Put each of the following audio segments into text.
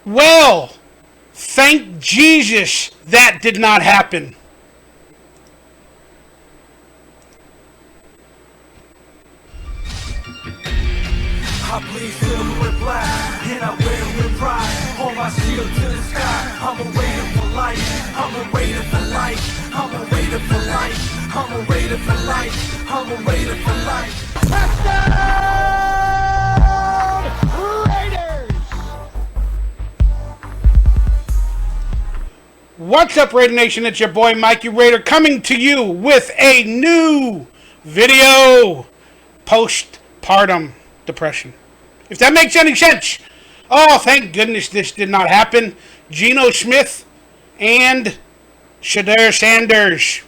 Well, thank Jesus that did not happen. I bleed silver with black, and I wear it with pride. Hold my shield to the sky. I'm a raider for life. I'm a raider for life. I'm a raider for life. I'm a raider for life. I'm a raider for life. Touchdown! Raiders! What's up, Raider Nation? It's your boy Mikey Raider coming to you with a new video. Postpartum depression. If that makes any sense. Oh, thank goodness this did not happen. Geno Smith and Shedeur Sanders.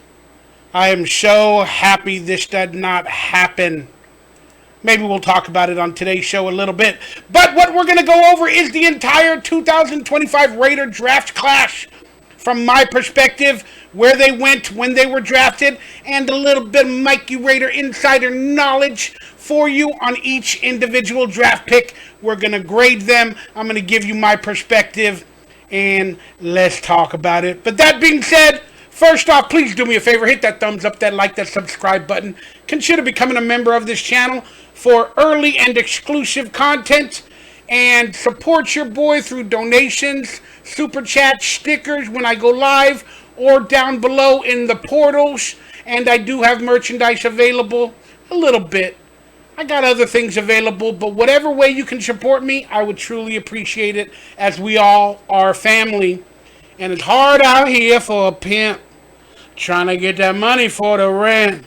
I am so happy this did not happen. Maybe we'll talk about it on today's show a little bit. But what we're going to go over is the entire 2025 Raider draft class. From my perspective, where they went, when they were drafted, and a little bit of Mikey Raider insider knowledge for you on each individual draft pick. We're going to grade them. I'm going to give you my perspective, and let's talk about it. But that being said, first off, please do me a favor. Hit that thumbs up, that like, that subscribe button. Consider becoming a member of this channel for early and exclusive content. And support your boy through donations, super chat, stickers when I go live, or down below in the portals. And I do have merchandise available a little bit. I got other things available, but whatever way you can support me, I would truly appreciate it, as we all are family. And it's hard out here for a pimp trying to get that money for the rent.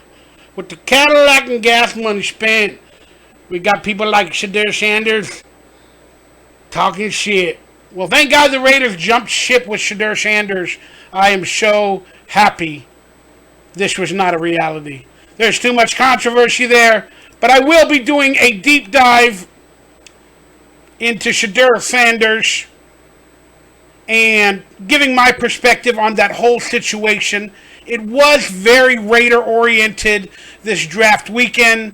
With the Cadillac and gas money spent, we got people like Shedeur Sanders talking shit. Well, thank God the Raiders jumped ship with Shedeur Sanders. I am so happy this was not a reality. There's too much controversy there, but I will be doing a deep dive into Shedeur Sanders and giving my perspective on that whole situation. It was very Raider-oriented this draft weekend.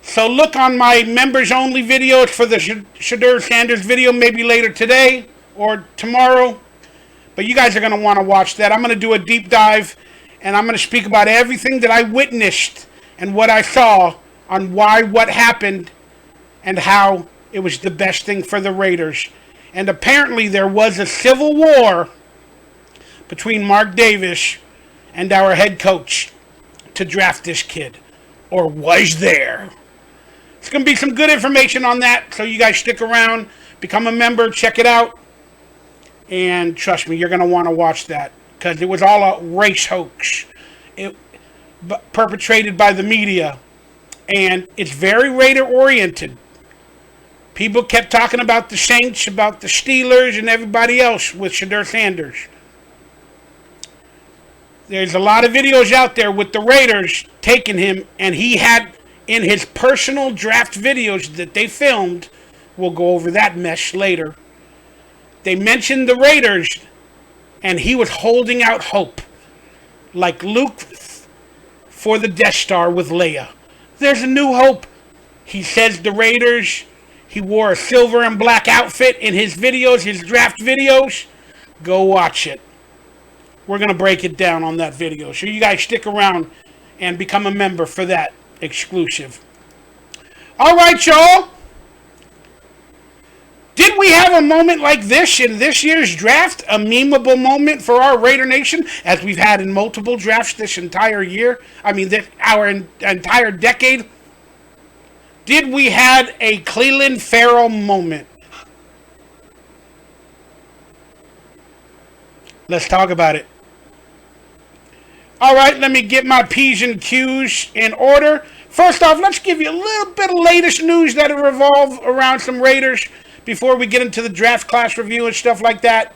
So look on my members-only videos for the Shedeur Sanders video, maybe later today or tomorrow. But you guys are going to want to watch that. I'm going to do a deep dive, and I'm going to speak about everything that I witnessed and what I saw on why what happened and how it was the best thing for the Raiders. And apparently there was a civil war between Mark Davis and our head coach to draft this kid. Or was there? It's going to be some good information on that, so you guys stick around, become a member, check it out, and trust me, you're going to want to watch that, because it was all a race hoax perpetrated by the media, and it's very Raider-oriented. People kept talking about the Saints, about the Steelers, and everybody else with Shedeur Sanders. There's a lot of videos out there with the Raiders taking him, and he had, in his personal draft videos that they filmed, we'll go over that mess later, they mentioned the Raiders, and he was holding out hope, like Luke for the Death Star with Leia. There's a new hope. He says the Raiders, he wore a silver and black outfit in his videos, his draft videos. Go watch it. We're going to break it down on that video. So you guys stick around and become a member for that exclusive. All right, y'all. Did we have a moment like this in this year's draft? A memeable moment for our Raider Nation, as we've had in multiple drafts this entire year? I mean, our entire decade. Did we had a Clelin Ferrell moment? Let's talk about it. All right, let me get my P's and Q's in order. First off, let's give you a little bit of latest news that revolve around some Raiders before we get into the draft class review and stuff like that.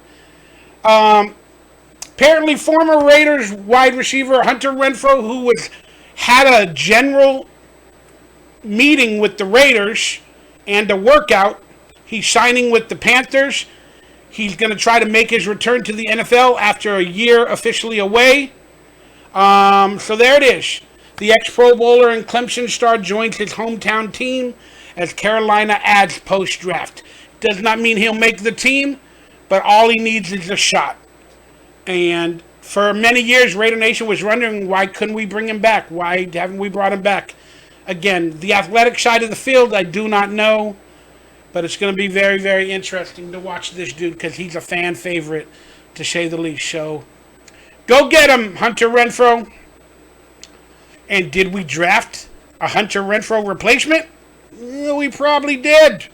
Apparently, former Raiders wide receiver Hunter Renfrow, who had a general meeting with the Raiders and a workout, he's signing with the Panthers. He's going to try to make his return to the NFL after a year officially away. So there it is. The ex-Pro Bowler and Clemson star joins his hometown team as Carolina adds post-draft. Does not mean he'll make the team, but all he needs is a shot. And for many years, Raider Nation was wondering, why couldn't we bring him back? Why haven't we brought him back? Again, the athletic side of the field, I do not know. But it's going to be very, very interesting to watch this dude because he's a fan favorite, to say the least. So, go get him, Hunter Renfrow. And did we draft a Hunter Renfrow replacement? We probably did.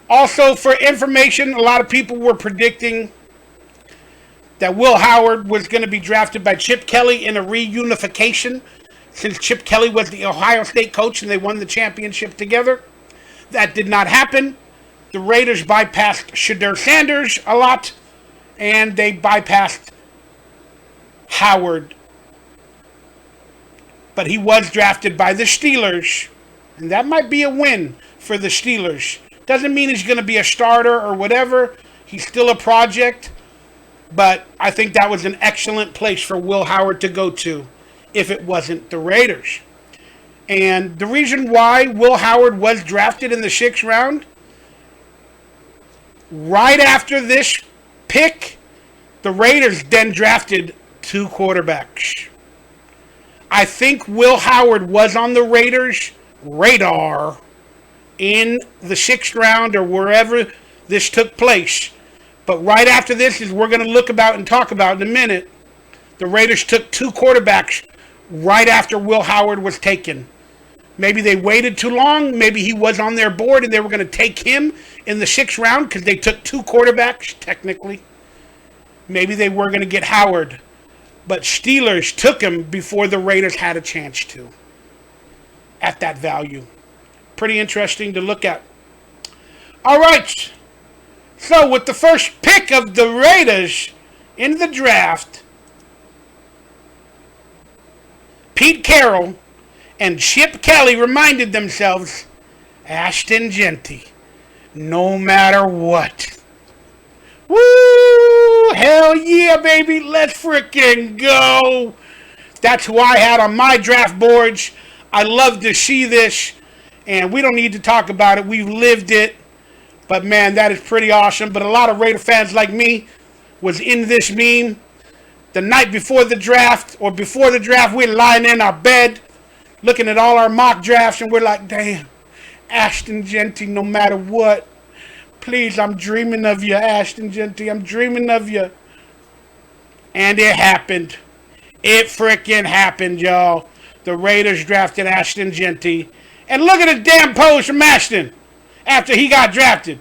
Also, for information, a lot of people were predicting that Will Howard was going to be drafted by Chip Kelly in a reunification, since Chip Kelly was the Ohio State coach and they won the championship together. That did not happen. The Raiders bypassed Shedeur Sanders a lot, and they bypassed Howard. But he was drafted by the Steelers, and that might be a win for the Steelers. Doesn't mean he's going to be a starter or whatever. He's still a project, but I think that was an excellent place for Will Howard to go to if it wasn't the Raiders. And the reason why Will Howard was drafted in the 6th round, right after this pick, the Raiders then drafted 2 quarterbacks. I think Will Howard was on the Raiders' radar in the 6th round or wherever this took place. But right after this, as we're going to look about and talk about in a minute, the Raiders took 2 quarterbacks right after Will Howard was taken. Maybe they waited too long. Maybe he was on their board and they were going to take him in the 6th round because they took 2 quarterbacks, technically. Maybe they were going to get Howard. But Steelers took him before the Raiders had a chance to. At that value. Pretty interesting to look at. All right. So with the first pick of the Raiders in the draft, Pete Carroll and Chip Kelly reminded themselves, Ashton Jeanty, no matter what. Woo! Hell yeah, baby. Let's freaking go. That's who I had on my draft boards. I love to see this, and we don't need to talk about it. We've lived it. But, man, that is pretty awesome. But a lot of Raider fans like me was in this meme the night before the draft, or before the draft. We're lying in our bed looking at all our mock drafts, and we're like, damn, Ashton Jeanty, no matter what. Please, I'm dreaming of you, Ashton Jeanty. I'm dreaming of you. And it happened. It freaking happened, y'all. The Raiders drafted Ashton Jeanty. And look at the damn pose from Ashton after he got drafted.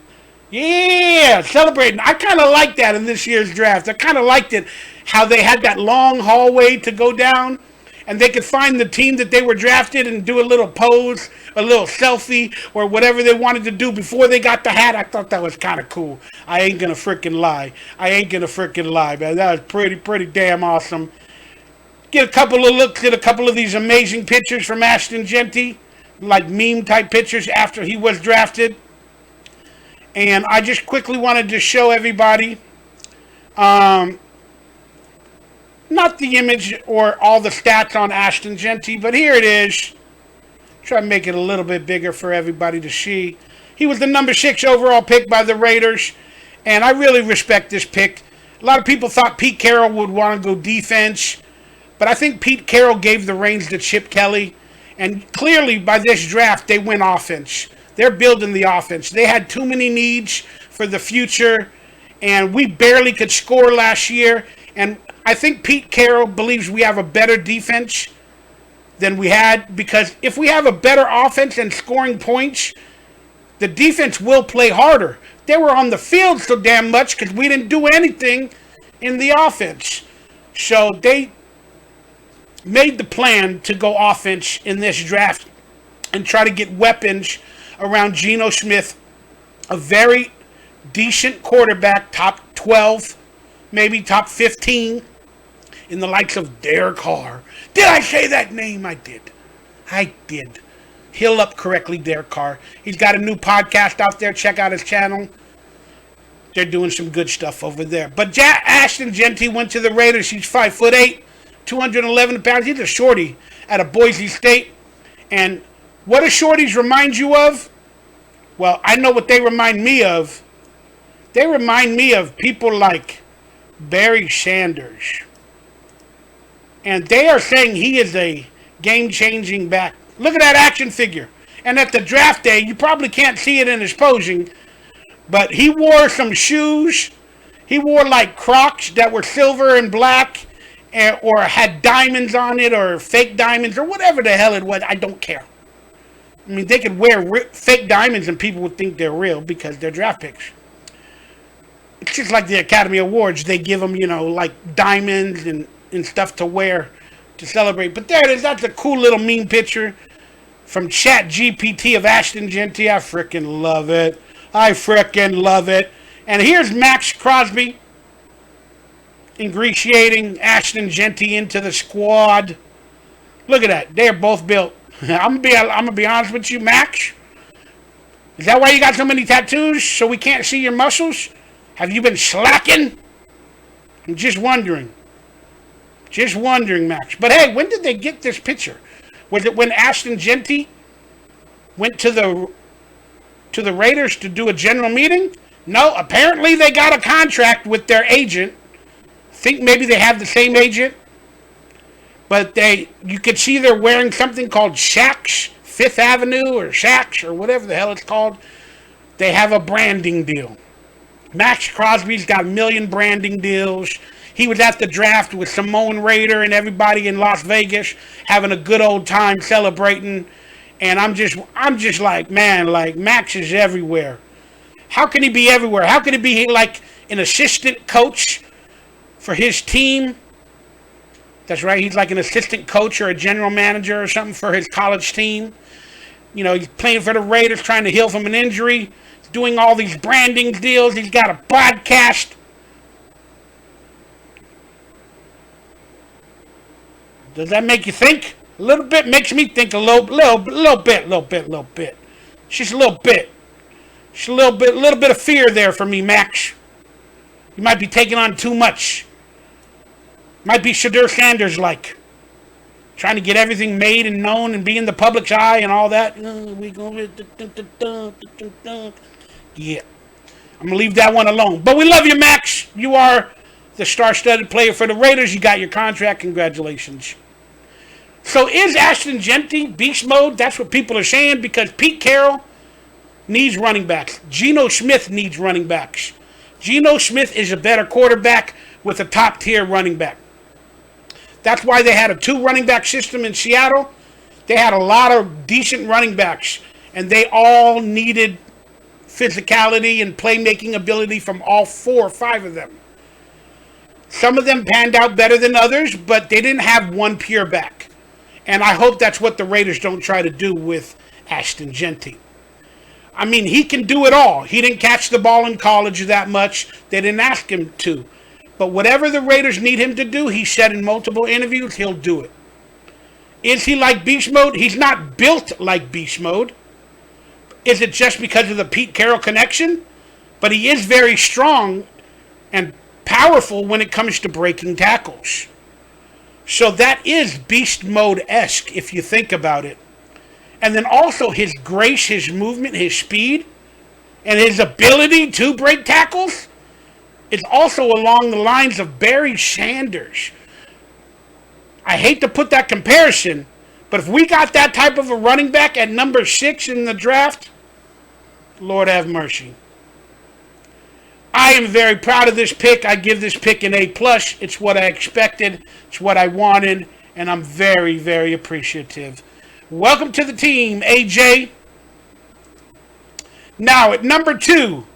Yeah, celebrating. I kind of liked that in this year's draft. I kind of liked it, how they had that long hallway to go down, and they could find the team that they were drafted and do a little pose, a little selfie, or whatever they wanted to do before they got the hat. I thought that was kind of cool. I ain't going to freaking lie. Man. That was pretty damn awesome. Get a couple of looks at a couple of these amazing pictures from Ashton Jeanty, like meme-type pictures after he was drafted. And I just quickly wanted to show everybody, not the image or all the stats on Ashton Jeanty, but here it is. Try to make it a little bit bigger for everybody to see. He was the number 6 overall pick by the Raiders, and I really respect this pick. A lot of people thought Pete Carroll would want to go defense, but I think Pete Carroll gave the reins to Chip Kelly, and clearly by this draft they went offense. They're building the offense. They had too many needs for the future, and we barely could score last year. And I think Pete Carroll believes we have a better defense than we had, because if we have a better offense and scoring points, the defense will play harder. They were on the field so damn much because we didn't do anything in the offense. So they made the plan to go offense in this draft and try to get weapons around Geno Smith, a very decent quarterback, top 12, maybe top 15, in the likes of Derek Carr. Did I say that name? I did. He'll up correctly, Derek Carr. He's got a new podcast out there. Check out his channel. They're doing some good stuff over there. But Ashton Jeanty went to the Raiders. He's 5'8", 211 pounds. He's a shorty out of Boise State. And what do shorties remind you of? Well, I know what they remind me of. They remind me of people like Barry Sanders. And they are saying he is a game-changing back. Look at that action figure. And at the draft day, you probably can't see it in his posing, but he wore some shoes. He wore like Crocs that were silver and black, or had diamonds on it, or fake diamonds, or whatever the hell it was. I don't care. I mean, they could wear fake diamonds and people would think they're real because they're draft picks. It's just like the Academy Awards. They give them, like diamonds and stuff to wear to celebrate. But there it is. That's a cool little meme picture from Chat GPT of Ashton Jeanty. I freaking love it. And here's Max Crosby ingratiating Ashton Jeanty into the squad. Look at that. They're both built. I'm gonna be honest with you, Max. Is that why you got so many tattoos? So we can't see your muscles? Have you been slacking? I'm just wondering. Just wondering, Max. But hey, when did they get this picture? Was it when Ashton Jeanty went to the Raiders to do a general meeting? No, apparently they got a contract with their agent. Think maybe they have the same agent. But you could see they're wearing something called Shaq's Fifth Avenue or Shaq's or whatever the hell it's called. They have a branding deal. Max Crosby's got a million branding deals. He was at the draft with Simone Raider and everybody in Las Vegas having a good old time celebrating. And I'm just like, man, like Max is everywhere. How can he be everywhere? How can he be like an assistant coach for his team? That's right. He's like an assistant coach or a general manager or something for his college team. He's playing for the Raiders, trying to heal from an injury. He's doing all these branding deals. He's got a podcast. Does that make you think? A little bit. Makes me think a little bit. Just a little bit. Just a little bit of fear there for me, Max. You might be taking on too much. Might be Shadur Sanders-like. Trying to get everything made and known and be in the public's eye and all that. Yeah. I'm going to leave that one alone. But we love you, Max. You are the star-studded player for the Raiders. You got your contract. Congratulations. So is Ashton Jeanty beast mode? That's what people are saying because Pete Carroll needs running backs. Geno Smith needs running backs. Geno Smith is a better quarterback with a top-tier running back. That's why they had a 2 running back system in Seattle. They had a lot of decent running backs, and they all needed physicality and playmaking ability from all 4 or 5 of them. Some of them panned out better than others, but they didn't have one pure back. And I hope that's what the Raiders don't try to do with Ashton Jeanty. I mean, he can do it all. He didn't catch the ball in college that much. They didn't ask him to. But whatever the Raiders need him to do, he said in multiple interviews, he'll do it. Is he like beast mode? He's not built like beast mode. Is it just because of the Pete Carroll connection? But he is very strong and powerful when it comes to breaking tackles. So that is beast mode-esque if you think about it. And then also his grace, his movement, his speed, and his ability to break tackles. It's also along the lines of Barry Sanders. I hate to put that comparison, but if we got that type of a running back at number 6 in the draft, Lord have mercy. I am very proud of this pick. I give this pick an A+. It's what I expected. It's what I wanted, and I'm very, very appreciative. Welcome to the team, AJ. Now, at number 2,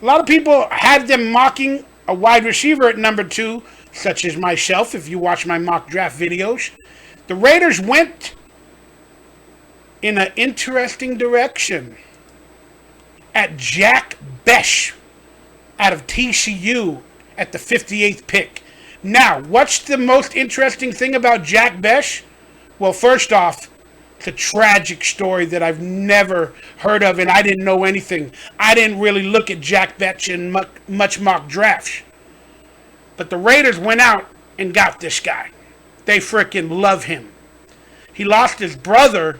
a lot of people had them mocking a wide receiver at number 2, such as myself, if you watch my mock draft videos. The Raiders went in an interesting direction at Jack Bech out of TCU at the 58th pick. Now, what's the most interesting thing about Jack Bech? Well, first off, it's a tragic story that I've never heard of, and I didn't know anything. I didn't really look at Jack Bech in much mock drafts. But the Raiders went out and got this guy. They freaking love him. He lost his brother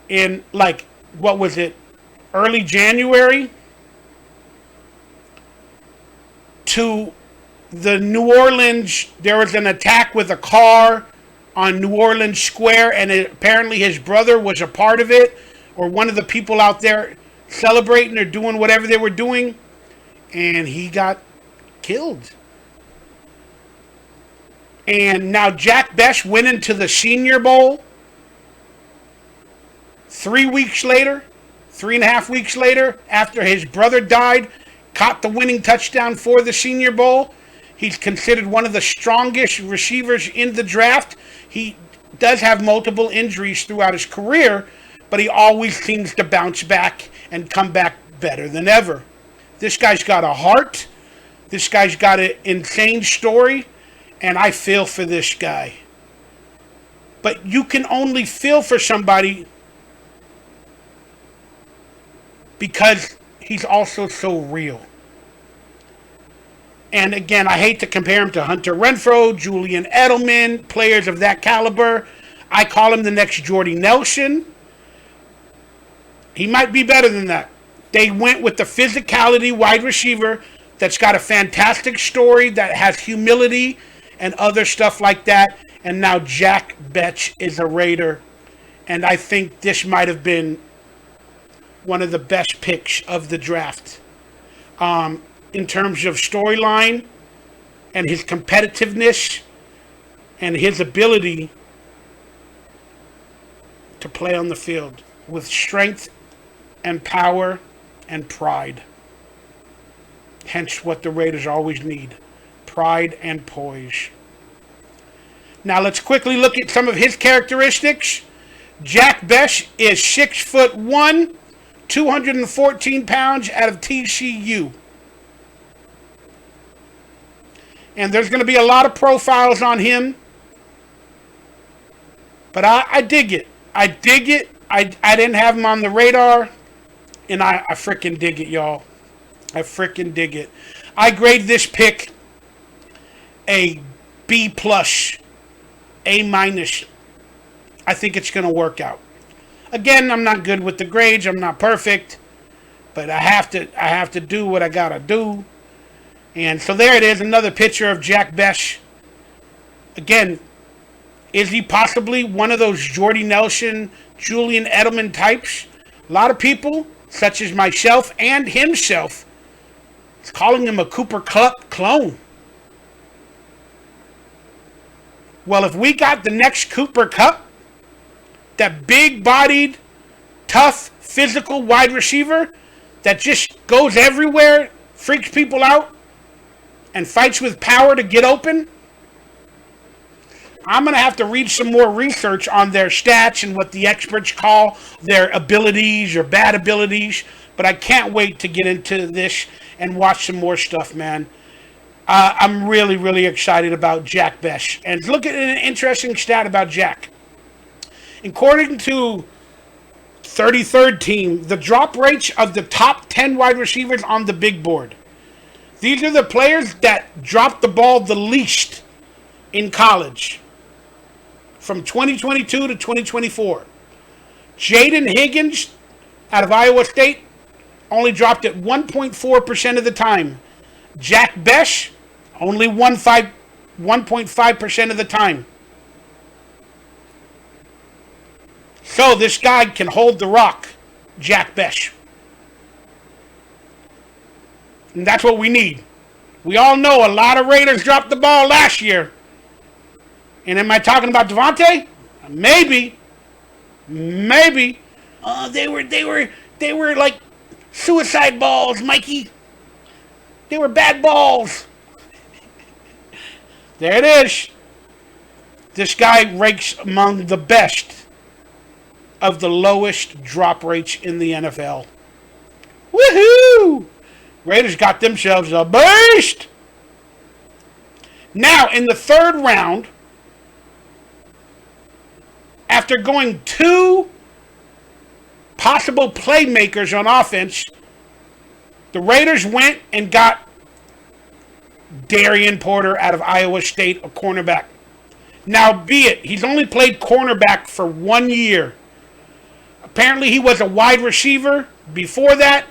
in, 20 early January to the New Orleans. There was an attack with a car on New Orleans Square, and apparently his brother was a part of it, or one of the people out there celebrating or doing whatever they were doing, and he got killed. And now Jack Bech went into the Senior Bowl 3 weeks later, 3.5 weeks later, after his brother died, caught the winning touchdown for the Senior Bowl. He's considered one of the strongest receivers in the draft. He does have multiple injuries throughout his career, but he always seems to bounce back and come back better than ever. This guy's got a heart. This guy's got an insane story, and I feel for this guy. But you can only feel for somebody because he's also so real. And again, I hate to compare him to Hunter Renfrow, Julian Edelman, players of that caliber. I call him the next Jordy Nelson. He might be better than that. They went with the physicality wide receiver that's got a fantastic story, that has humility and other stuff like that. And now Jack Bech is a Raider. And I think this might have been one of the best picks of the draft. In terms of storyline and his competitiveness and his ability to play on the field with strength and power and pride. Hence what the Raiders always need. Pride and poise. Now let's quickly look at some of his characteristics. Jack Bech is 6'1", 214 pounds, out of TCU. And there's going to be a lot of profiles on him. But I dig it. I dig it. I didn't have him on the radar. And I freaking dig it, y'all. I freaking dig it. I grade this pick a B+, A-. I think it's going to work out. Again, I'm not good with the grades. I'm not perfect. But I have to do what I got to do. And so there it is, another picture of Jack Bech. Again, is he possibly one of those Jordy Nelson, Julian Edelman types? A lot of people, such as myself and himself, is calling him a Cooper Kupp clone. Well, if we got the next Cooper Kupp, that big-bodied, tough, physical wide receiver that just goes everywhere, freaks people out, and fights with power to get open, I'm going to have to read some more research on their stats and what the experts call their abilities or bad abilities. But I can't wait to get into this and watch some more stuff, man. I'm really, really excited about Jack Bech. And look at an interesting stat about Jack. According to 33rd Team, the drop rates of the top 10 wide receivers on the big board. These are the players that dropped the ball the least in college from 2022 to 2024. Jaden Higgins out of Iowa State only dropped it 1.4% of the time. Jack Bech only 1.5% of the time. So this guy can hold the rock, Jack Bech. And that's what we need. We all know a lot of Raiders dropped the ball last year. And am I talking about Devontae? Maybe. They were like suicide balls, Mikey. They were bad balls. There it is. This guy ranks among the best of the lowest drop rates in the NFL. Woohoo! Raiders got themselves a beast. Now, in the third round, after going 2 possible playmakers on offense, the Raiders went and got Darien Porter out of Iowa State, a cornerback. Now, be it, he's only played cornerback for 1 year. Apparently, he was a wide receiver Before that,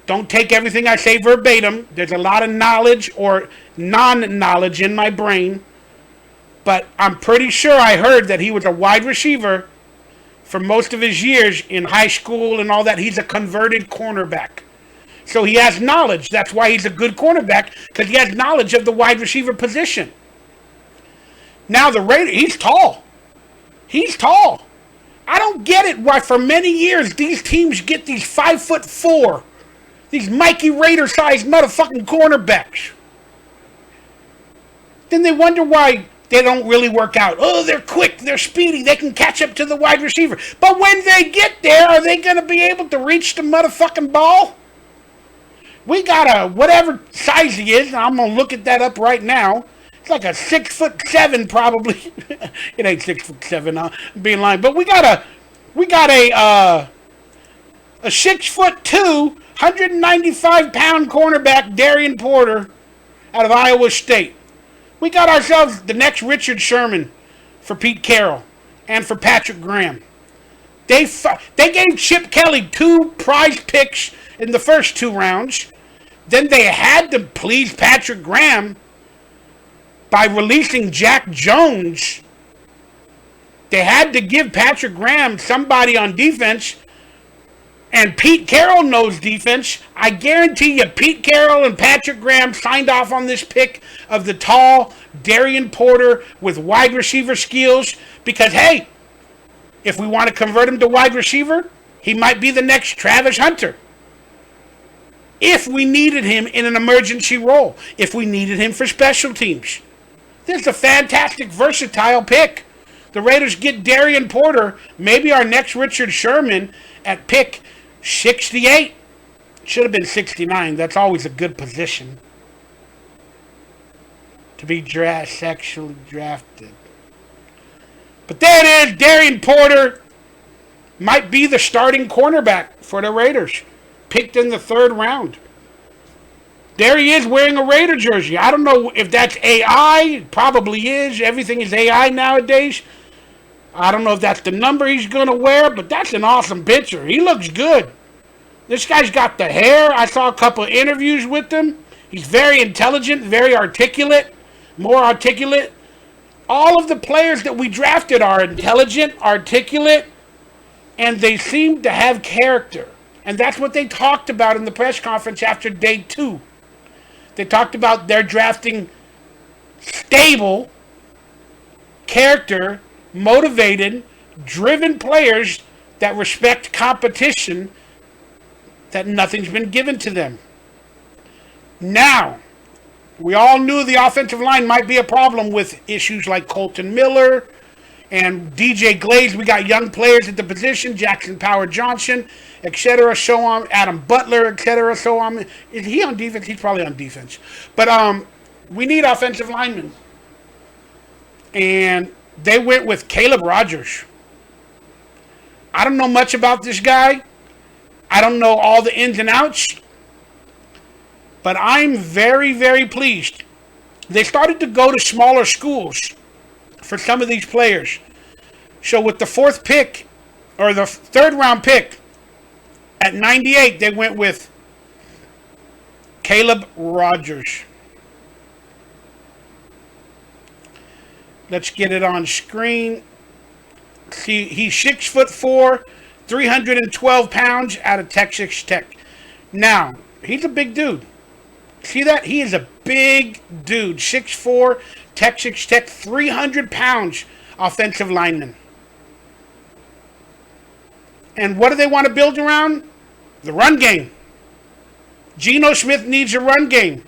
don't take everything I say verbatim. There's a lot of knowledge or non-knowledge in my brain. But I'm pretty sure I heard that he was a wide receiver for most of his years in high school and all that. He's a converted cornerback. So he has knowledge. That's why he's a good cornerback, because he has knowledge of the wide receiver position. Now the Raiders, he's tall. He's tall. I don't get it why for many years these teams get these 5'4", these Mikey Raider-sized motherfucking cornerbacks. Then they wonder why they don't really work out. Oh, they're quick, they're speedy, they can catch up to the wide receiver. But when they get there, are they going to be able to reach the motherfucking ball? We got a, whatever size he is, and I'm going to look at that up right now. It's like a 6'7" probably. It ain't 6'7", I'm being lying. But we got a 6'2", 195-pound cornerback, Darien Porter, out of Iowa State. We got ourselves the next Richard Sherman for Pete Carroll and for Patrick Graham. They gave Chip Kelly 2 prize picks in the first 2 rounds. Then they had to please Patrick Graham by releasing Jack Jones. They had to give Patrick Graham somebody on defense. And Pete Carroll knows defense. I guarantee you Pete Carroll and Patrick Graham signed off on this pick of the tall Darien Porter with wide receiver skills. Because, hey, if we want to convert him to wide receiver, he might be the next Travis Hunter. If we needed him in an emergency role. If we needed him for special teams. This is a fantastic, versatile pick. The Raiders get Darien Porter, maybe our next Richard Sherman, at pick 68. Should have been 69. That's always a good position to be sexually drafted. But there it is. Darien Porter might be the starting cornerback for the Raiders. Picked in the 3rd round. There he is wearing a Raider jersey. I don't know if that's AI. Probably is. Everything is AI nowadays. I don't know if that's the number he's going to wear, but that's an awesome picture. He looks good. This guy's got the hair. I saw a couple of interviews with him. He's very intelligent, very articulate, more articulate. All of the players that we drafted are intelligent, articulate, and they seem to have character. And that's what they talked about in the press conference after day 2. They talked about their drafting stable, character, motivated, driven players that respect competition, that nothing's been given to them. Now, we all knew the offensive line might be a problem with issues like Colton Miller and DJ Glaze. We got young players at the position, Jackson Power Johnson, etc. So on, Adam Butler, etc. So on. Is he on defense? He's probably on defense. But we need offensive linemen. And they went with Caleb Rogers. I don't know much about this guy. I don't know all the ins and outs. But I'm very, very pleased. They started to go to smaller schools for some of these players. So with the 4th pick, or the 3rd round pick, at 98, they went with Caleb Rogers. Let's get it on screen. See, he's 6'4", 312 pounds out of Texas Tech. Now, he's a big dude. See that? He is a big dude. 6'4", Texas Tech, 300 pounds offensive lineman. And what do they want to build around? The run game. Geno Smith needs a run game.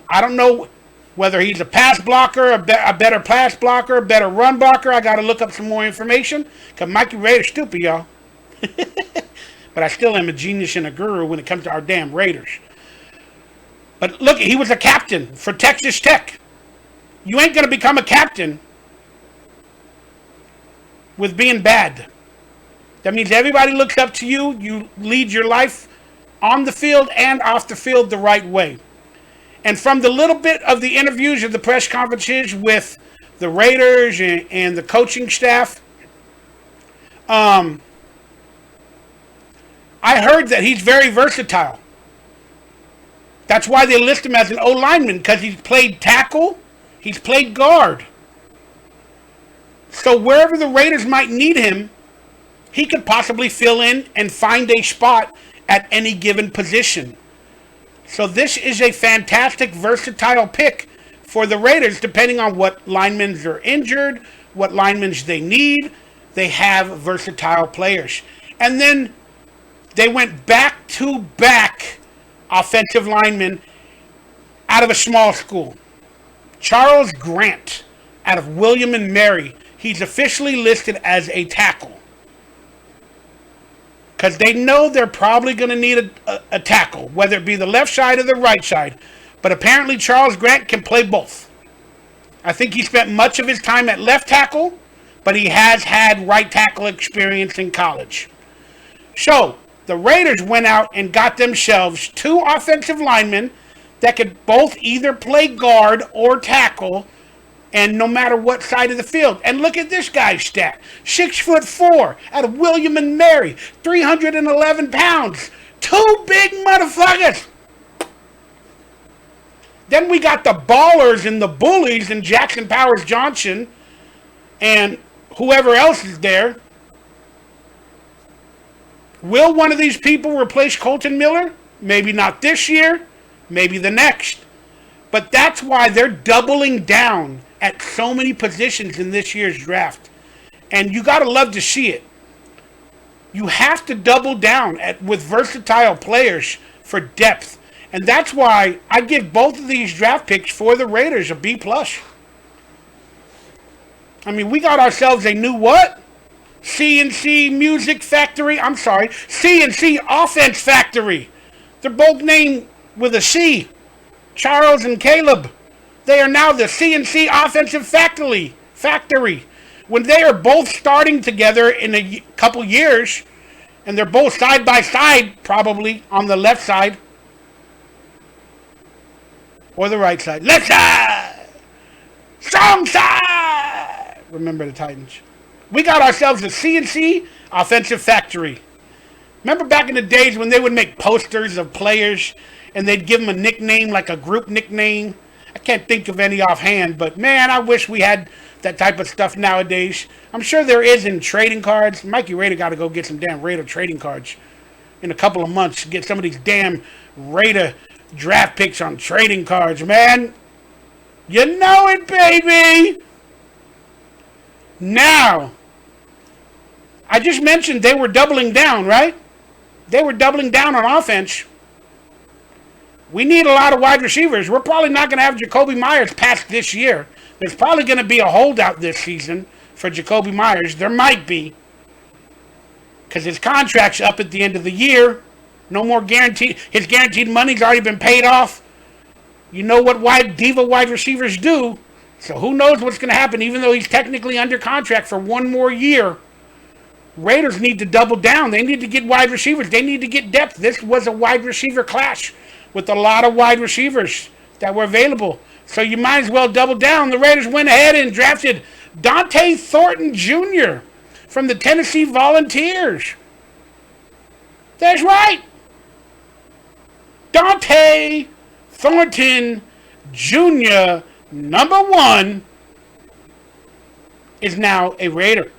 I don't know whether he's a pass blocker, a better pass blocker, a better run blocker. I got to look up some more information. Because Mikey Raider's stupid, y'all. But I still am a genius and a guru when it comes to our damn Raiders. But look, he was a captain for Texas Tech. You ain't going to become a captain with being bad. That means everybody looks up to you. You lead your life on the field and off the field the right way. And from the little bit of the interviews and the press conferences with the Raiders and the coaching staff, I heard that he's very versatile. That's why they list him as an O-lineman, because he's played tackle, he's played guard. So wherever the Raiders might need him, he could possibly fill in and find a spot at any given position. So this is a fantastic, versatile pick for the Raiders, depending on what linemen are injured, what linemen they need. They have versatile players. And then they went back-to-back offensive linemen out of a small school. Charles Grant out of William and Mary. He's officially listed as a tackle, because they know they're probably going to need a tackle, whether it be the left side or the right side. But apparently Charles Grant can play both. I think he spent much of his time at left tackle, but he has had right tackle experience in college. So the Raiders went out and got themselves 2 offensive linemen that could both either play guard or tackle, and no matter what side of the field. And look at this guy's stat. 6'4" out of William and Mary. 311 pounds. 2 big motherfuckers. Then we got the ballers and the bullies in Jackson Powers Johnson and whoever else is there. Will one of these people replace Colton Miller? Maybe not this year. Maybe the next. But that's why they're doubling down at so many positions in this year's draft. And you got to love to see it. You have to double down with versatile players for depth. And that's why I give both of these draft picks for the Raiders a B+. I mean, we got ourselves a new what? CNC Music Factory. I'm sorry. CNC Offense Factory. They're both named with a C. Charles and Caleb. They are now the CNC Offensive Factory. When they are both starting together in a couple years, and they're both side by side, probably on the left side or the right side. Left side! Strong side! Remember the Titans. We got ourselves a CNC Offensive Factory. Remember back in the days when they would make posters of players and they'd give them a nickname, like a group nickname? I can't think of any offhand, but man, I wish we had that type of stuff nowadays. I'm sure there is in trading cards. Mikey Raider got to go get some damn Raider trading cards in a couple of months. Get some of these damn Raider draft picks on trading cards, man. You know it, baby. Now, I just mentioned they were doubling down, right? They were doubling down on offense. We need a lot of wide receivers. We're probably not going to have Jacoby Myers past this year. There's probably going to be a holdout this season for Jacoby Myers. There might be, because his contract's up at the end of the year. No more guaranteed. His guaranteed money's already been paid off. You know what diva wide receivers do. So who knows what's going to happen, even though he's technically under contract for 1 more year. Raiders need to double down. They need to get wide receivers. They need to get depth. This was a wide receiver clash with a lot of wide receivers that were available. So you might as well double down. The Raiders went ahead and drafted Dante Thornton Jr. from the Tennessee Volunteers. That's right. Dante Thornton Jr., number 1, is now a Raider.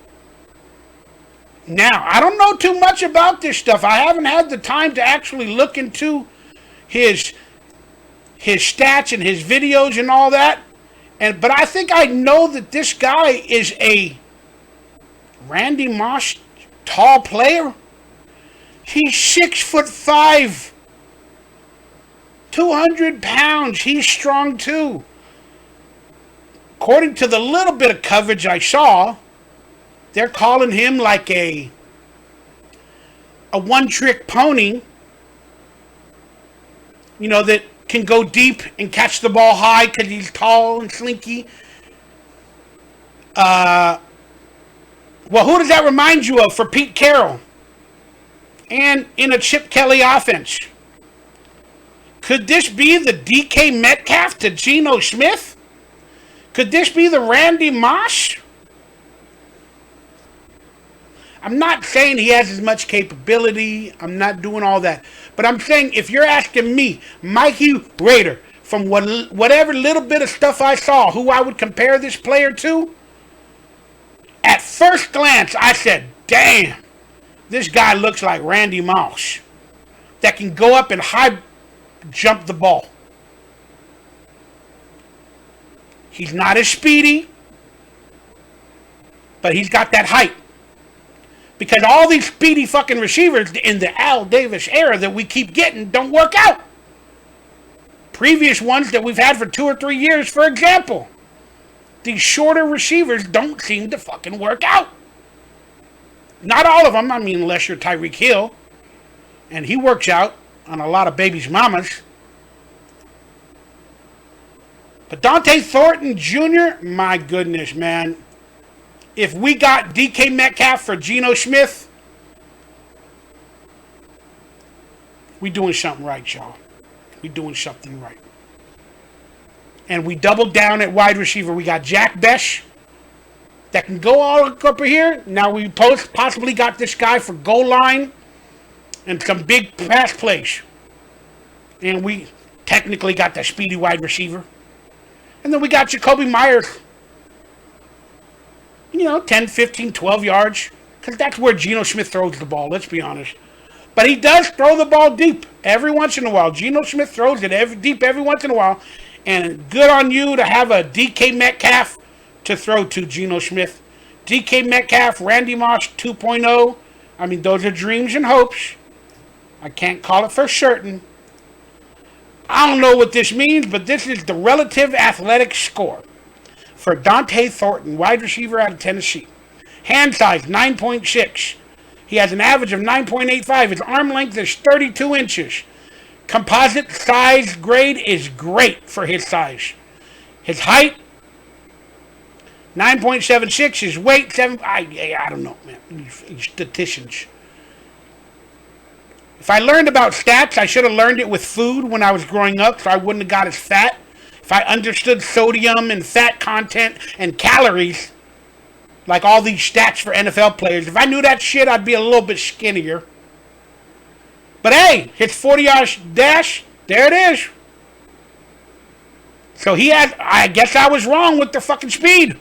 Now, I don't know too much about this stuff. I haven't had the time to actually look into his stats and his videos and all that. But I think I know that this guy is a Randy Moss tall player. He's 6'5", 200 pounds. He's strong too. According to the little bit of coverage I saw, they're calling him like a one-trick pony, you know, that can go deep and catch the ball high because he's tall and slinky. Well, who does that remind you of for Pete Carroll? And in a Chip Kelly offense? Could this be the DK Metcalf to Geno Smith? Could this be the Randy Moss? I'm not saying he has as much capability. I'm not doing all that. But I'm saying if you're asking me, Mikey Raider, from whatever little bit of stuff I saw, who I would compare this player to, at first glance, I said, damn, this guy looks like Randy Moss that can go up and high jump the ball. He's not as speedy, but he's got that height. Because all these speedy fucking receivers in the Al Davis era that we keep getting don't work out. Previous ones that we've had for 2 or 3 years, for example. These shorter receivers don't seem to fucking work out. Not all of them, I mean, unless you're Tyreek Hill. And he works out on a lot of babies' mamas. But Thornton Jr., my goodness, man. If we got DK Metcalf for Geno Smith, we doing something right, y'all. We doing something right. And we doubled down at wide receiver. We got Jack Bech that can go all up here. Now we possibly got this guy for goal line and some big pass plays. And we technically got the speedy wide receiver. And then we got Jacoby Myers. 10, 15, 12 yards. Because that's where Geno Smith throws the ball, let's be honest. But he does throw the ball deep every once in a while. Geno Smith throws it deep every once in a while. And good on you to have a DK Metcalf to throw to, Geno Smith. DK Metcalf, Randy Moss 2.0. I mean, those are dreams and hopes. I can't call it for certain. I don't know what this means, but this is the relative athletic score for Thornton, wide receiver out of Tennessee. Hand size, 9.6. He has an average of 9.85. His arm length is 32 inches. Composite size grade is great for his size. His height, 9.76. His weight, 7. I don't know, man. Statisticians. If I learned about stats, I should have learned it with food when I was growing up, so I wouldn't have got as fat. If I understood sodium and fat content and calories, like all these stats for NFL players, if I knew that shit, I'd be a little bit skinnier. But hey, his 40-yard dash, there it is. So I guess I was wrong with the fucking speed.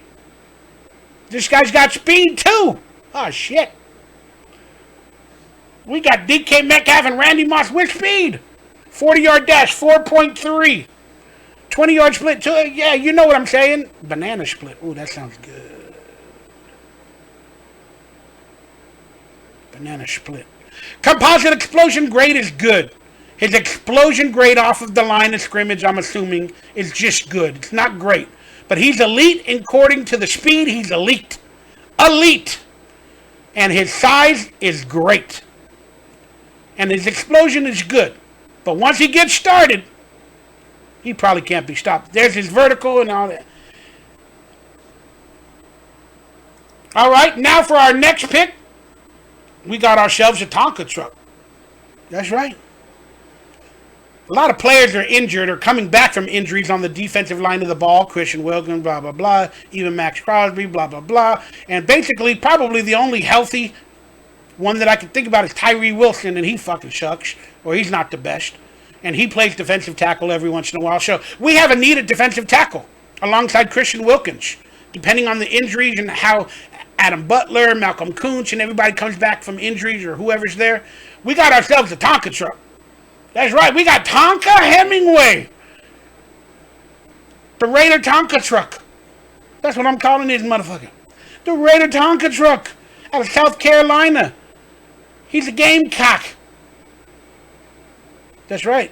This guy's got speed too. Oh, shit. We got DK Metcalf and Randy Moss with speed. 40-yard dash, 4.3. 20-yard split, yeah, you know what I'm saying. Banana split. Ooh, that sounds good. Banana split. Composite explosion grade is good. His explosion grade off of the line of scrimmage, I'm assuming, is just good. It's not great. But he's elite according to the speed. He's elite. Elite. And his size is great. And his explosion is good. But once he gets started, he probably can't be stopped. There's his vertical and all that. All right, now for our next pick, we got ourselves a Tonka truck. That's right. A lot of players are injured or coming back from injuries on the defensive line of the ball. Christian Wilkins, blah, blah, blah. Even Max Crosby, blah, blah, blah. And basically, probably the only healthy one that I can think about is Tyree Wilson, and he fucking sucks. Or he's not the best. And he plays defensive tackle every once in a while. So we have a needed defensive tackle alongside Christian Wilkins, depending on the injuries and how Adam Butler, Malcolm Kuntz, and everybody comes back from injuries or whoever's there. We got ourselves a Tonka truck. That's right. We got Tonka Hemingway. The Raider Tonka truck. That's what I'm calling this motherfucker. The Raider Tonka truck out of South Carolina. He's a gamecock. That's right.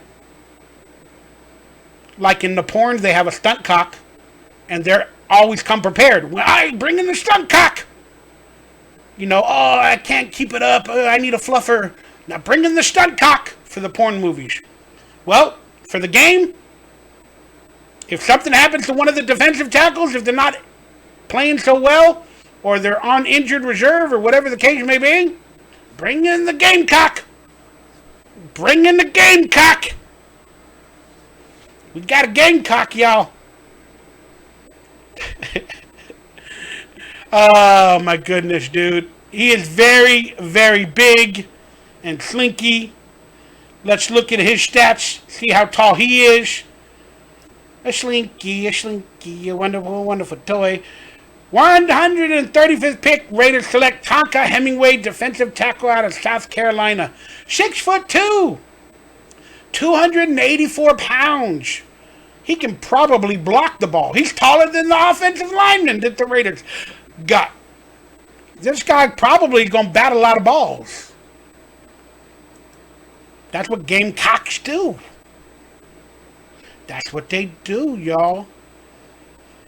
Like in the porn, they have a stunt cock, and they're always come prepared. Well, I bring in the stunt cock. Oh, I can't keep it up. I need a fluffer. Now bring in the stunt cock for the porn movies. Well, for the game, if something happens to one of the defensive tackles, if they're not playing so well, or they're on injured reserve, or whatever the case may be, bring in the gamecock. Bring in the gamecock. We got a gamecock, y'all. Oh, my goodness, dude. He is very, very big and slinky. Let's look at his stats, see how tall he is. A slinky, a wonderful, wonderful toy. 135th pick, Raiders select Tonka Hemingway, defensive tackle out of South Carolina. 6'2", 284 pounds. He can probably block the ball. He's taller than the offensive lineman that the Raiders got. This guy probably going to bat a lot of balls. That's what Gamecocks do. That's what they do, y'all.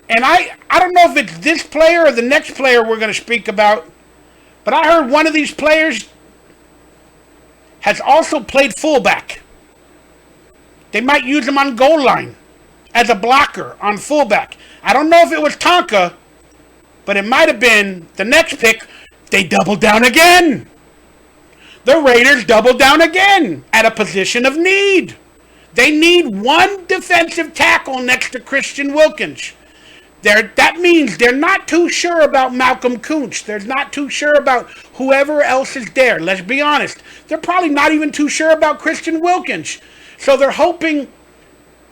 And I don't know if it's this player or the next player we're going to speak about, but I heard one of these players has also played fullback. They might use him on goal line as a blocker on fullback. I don't know if it was Tonka, but it might have been the next pick. They doubled down again. The Raiders doubled down again at a position of need. They need one defensive tackle next to Christian Wilkins. That means they're not too sure about Malcolm Kuntz. They're not too sure about whoever else is there. Let's be honest. They're probably not even too sure about Christian Wilkins. So they're hoping,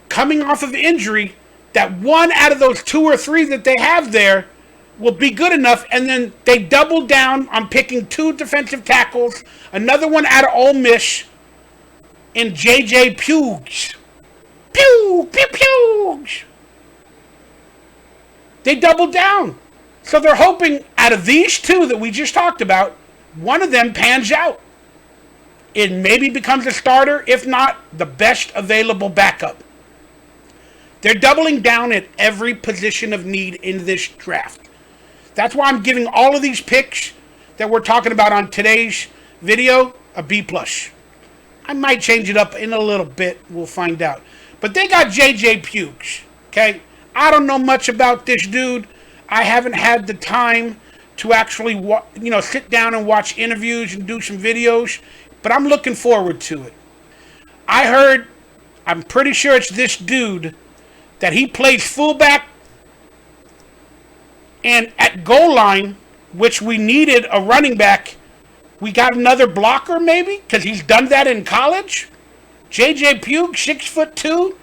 coming off of injury, that one out of those two or three that they have there will be good enough, and then they double down on picking two defensive tackles, another one out of Ole Miss, in J.J. Pughs. Pughs. They double down. So they're hoping out of these two that we just talked about, one of them pans out. It maybe becomes a starter, if not the best available backup. They're doubling down at every position of need in this draft. That's why I'm giving all of these picks that we're talking about on today's video a B+. I might change it up in a little bit. We'll find out. But they got J.J. Pughs, okay? I don't know much about this dude. I haven't had the time to actually sit down and watch interviews and do some videos, but I'm looking forward to it. I'm pretty sure it's this dude, that he plays fullback, and at goal line, which we needed a running back, we got another blocker maybe, because he's done that in college. J.J. Pughs, 6'2",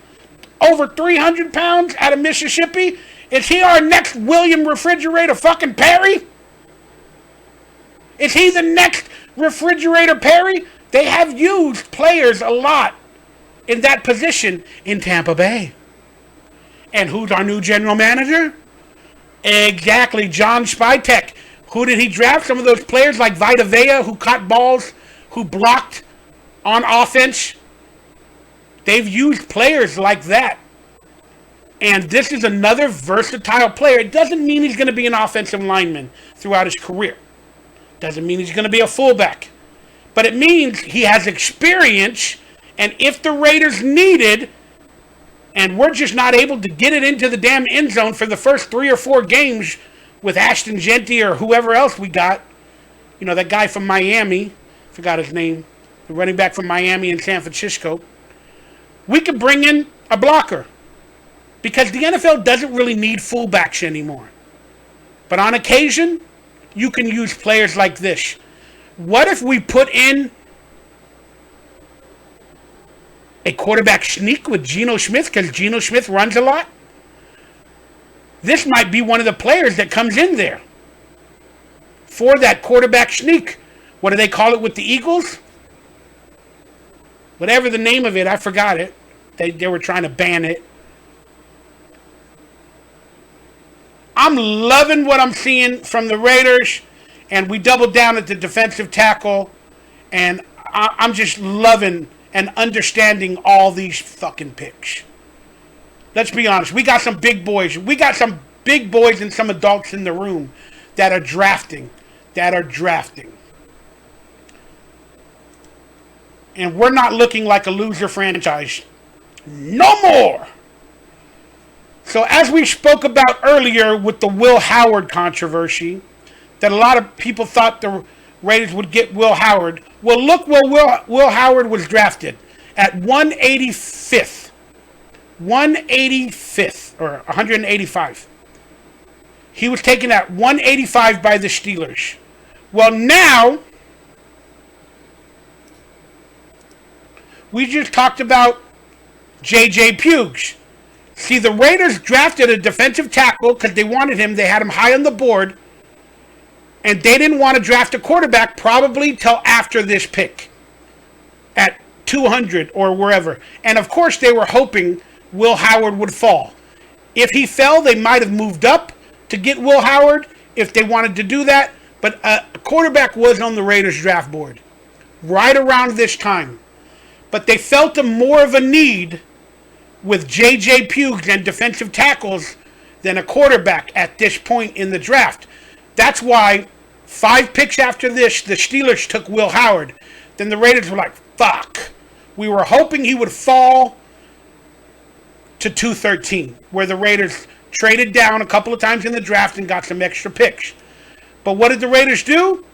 over 300 pounds, out of Mississippi. Is he our next William Refrigerator fucking Perry? Is he the next Refrigerator Perry? They have used players a lot in that position in Tampa Bay. And who's our new general manager? Exactly, John Spytek. Who did he draft? Some of those players like Vita Vea, who caught balls, who blocked on offense. They've used players like that. And this is another versatile player. It doesn't mean he's going to be an offensive lineman throughout his career. Doesn't mean he's going to be a fullback. But it means he has experience, and if the Raiders needed, and we're just not able to get it into the damn end zone for the first 3 or 4 games with Ashton Jeanty or whoever else we got, that guy from Miami, forgot his name, the running back from Miami and San Francisco, we could bring in a blocker, because the NFL doesn't really need fullbacks anymore. But on occasion, you can use players like this. What if we put in a quarterback sneak with Geno Smith, because Geno Smith runs a lot? This might be one of the players that comes in there for that quarterback sneak. What do they call it with the Eagles? Whatever the name of it, I forgot it. They were trying to ban it. I'm loving what I'm seeing from the Raiders, and we doubled down at the defensive tackle, and I'm just loving and understanding all these fucking picks. Let's be honest. We got some big boys. We got some big boys and some adults in the room that are drafting. And we're not looking like a loser franchise. No more. So as we spoke about earlier with the Will Howard controversy, that a lot of people thought the Raiders would get Will Howard. Well, look where Will Howard was drafted, at 185th. 185th, or 185. He was taken at 185 by the Steelers. Well, now, we just talked about J.J. Pughs. See, the Raiders drafted a defensive tackle because they wanted him. They had him high on the board. And they didn't want to draft a quarterback probably till after this pick at 200 or wherever. And, of course, they were hoping Will Howard would fall. If he fell, they might have moved up to get Will Howard if they wanted to do that. But a quarterback was on the Raiders draft board right around this time. But they felt more of a need with J.J. Pughs and defensive tackles than a quarterback at this point in the draft. That's why 5 picks after this, the Steelers took Will Howard. Then the Raiders were like, fuck. We were hoping he would fall to 213, where the Raiders traded down a couple of times in the draft and got some extra picks. But what did the Raiders do?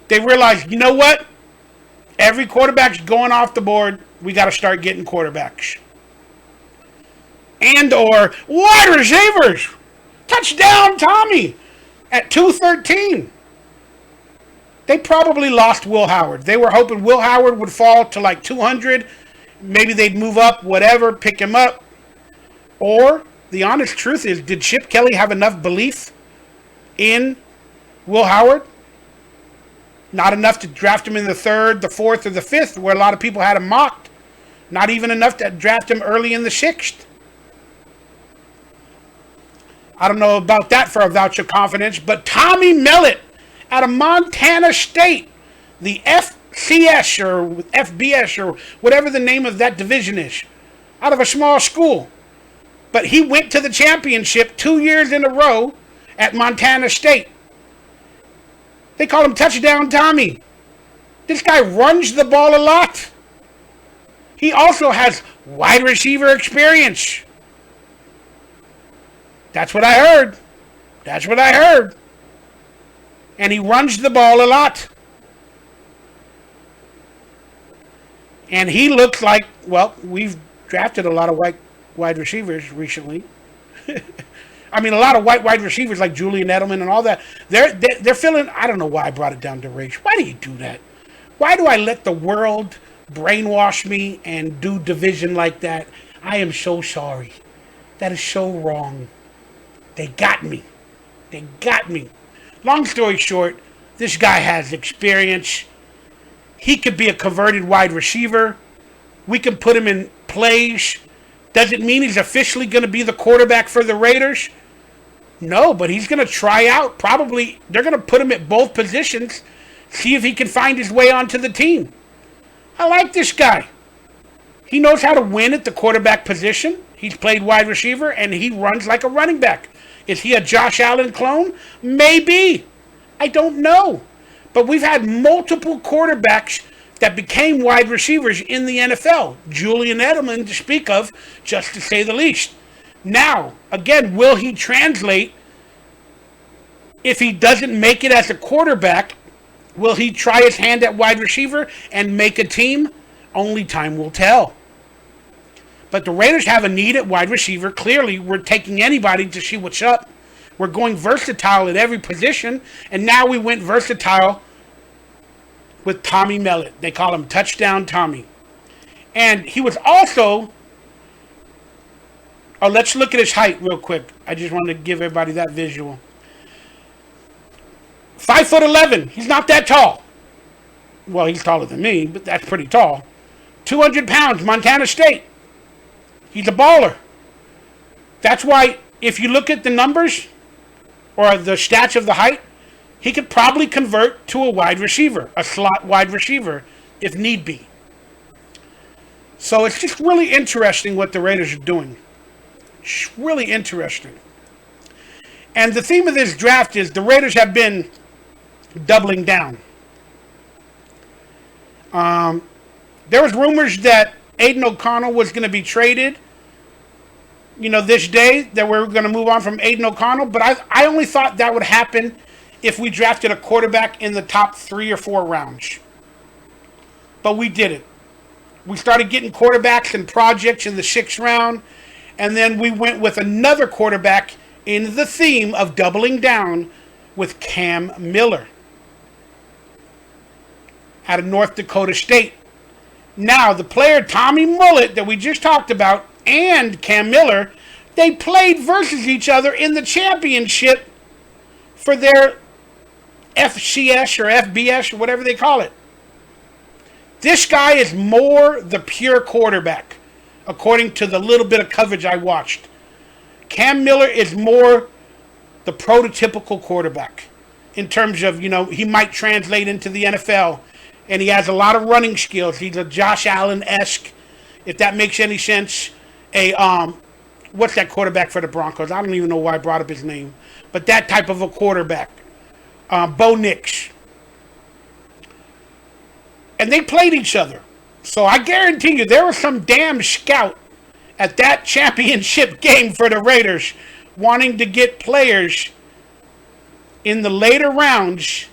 They realized, you know what? Every quarterback's going off the board. We got to start getting quarterbacks. And or wide receivers. Touchdown, Tommy. At 213. They probably lost Will Howard. They were hoping Will Howard would fall to like 200. Maybe they'd move up, whatever, pick him up. Or, the honest truth is, did Chip Kelly have enough belief in Will Howard? Not enough to draft him in the 3rd, the 4th, or the 5th, where a lot of people had him mocked. Not even enough to draft him early in the 6th. I don't know about that for a vouch of confidence, but Tommy Mellott out of Montana State, the FCS or FBS or whatever the name of that division is, out of a small school. But he went to the championship 2 years in a row at Montana State. They call him Touchdown Tommy. This guy runs the ball a lot. He also has wide receiver experience. That's what I heard. That's what I heard. And he runs the ball a lot. And he looks like, well, we've drafted a lot of wide receivers recently. I mean, a lot of white wide receivers like Julian Edelman and all that. They're feeling, I don't know why I brought it down to race. Why do you do that? Why do I let the world brainwash me and do division like that? I am so sorry. That is so wrong. They got me. They got me. Long story short, this guy has experience. He could be a converted wide receiver. We can put him in plays. Doesn't mean he's officially going to be the quarterback for the Raiders. No, but he's going to try out. Probably they're going to put him at both positions. See if he can find his way onto the team. I like this guy. He knows how to win at the quarterback position. He's played wide receiver, and he runs like a running back. Is he a Josh Allen clone? Maybe. I don't know. But we've had multiple quarterbacks that became wide receivers in the NFL. Julian Edelman to speak of, just to say the least. Now, again, will he translate? If he doesn't make it as a quarterback, will he try his hand at wide receiver and make a team? Only time will tell. But the Raiders have a need at wide receiver. Clearly, we're taking anybody to see what's up. We're going versatile at every position. And now we went versatile with Tommy Mellott. They call him Touchdown Tommy. And he was also... Oh, let's look at his height real quick. I just wanted to give everybody that visual. 5'11". He's not that tall. Well, he's taller than me, but that's pretty tall. 200 pounds, Montana State. He's a baller. That's why if you look at the numbers or the stats of the height, he could probably convert to a wide receiver, a slot wide receiver, if need be. So it's just really interesting what the Raiders are doing. It's really interesting. And the theme of this draft is the Raiders have been doubling down. There was rumors that Aiden O'Connell was going to be traded, this day, that we were going to move on from Aiden O'Connell. But I only thought that would happen if we drafted a quarterback in the top 3 or 4 rounds. But we didn't. We started getting quarterbacks and projects in the 6th round. And then we went with another quarterback in the theme of doubling down with Cam Miller. out of North Dakota State. Now, the player Tommy Mullet that we just talked about and Cam Miller, they played versus each other in the championship for their FCS or FBS or whatever they call it. This guy is more the pure quarterback, according to the little bit of coverage I watched. Cam Miller is more the prototypical quarterback in terms of, he might translate into the NFL, and he has a lot of running skills. He's a Josh Allen-esque, if that makes any sense. What's that quarterback for the Broncos? I don't even know why I brought up his name. But that type of a quarterback. Bo Nix. And they played each other. So I guarantee you there was some damn scout at that championship game for the Raiders wanting to get players in the later rounds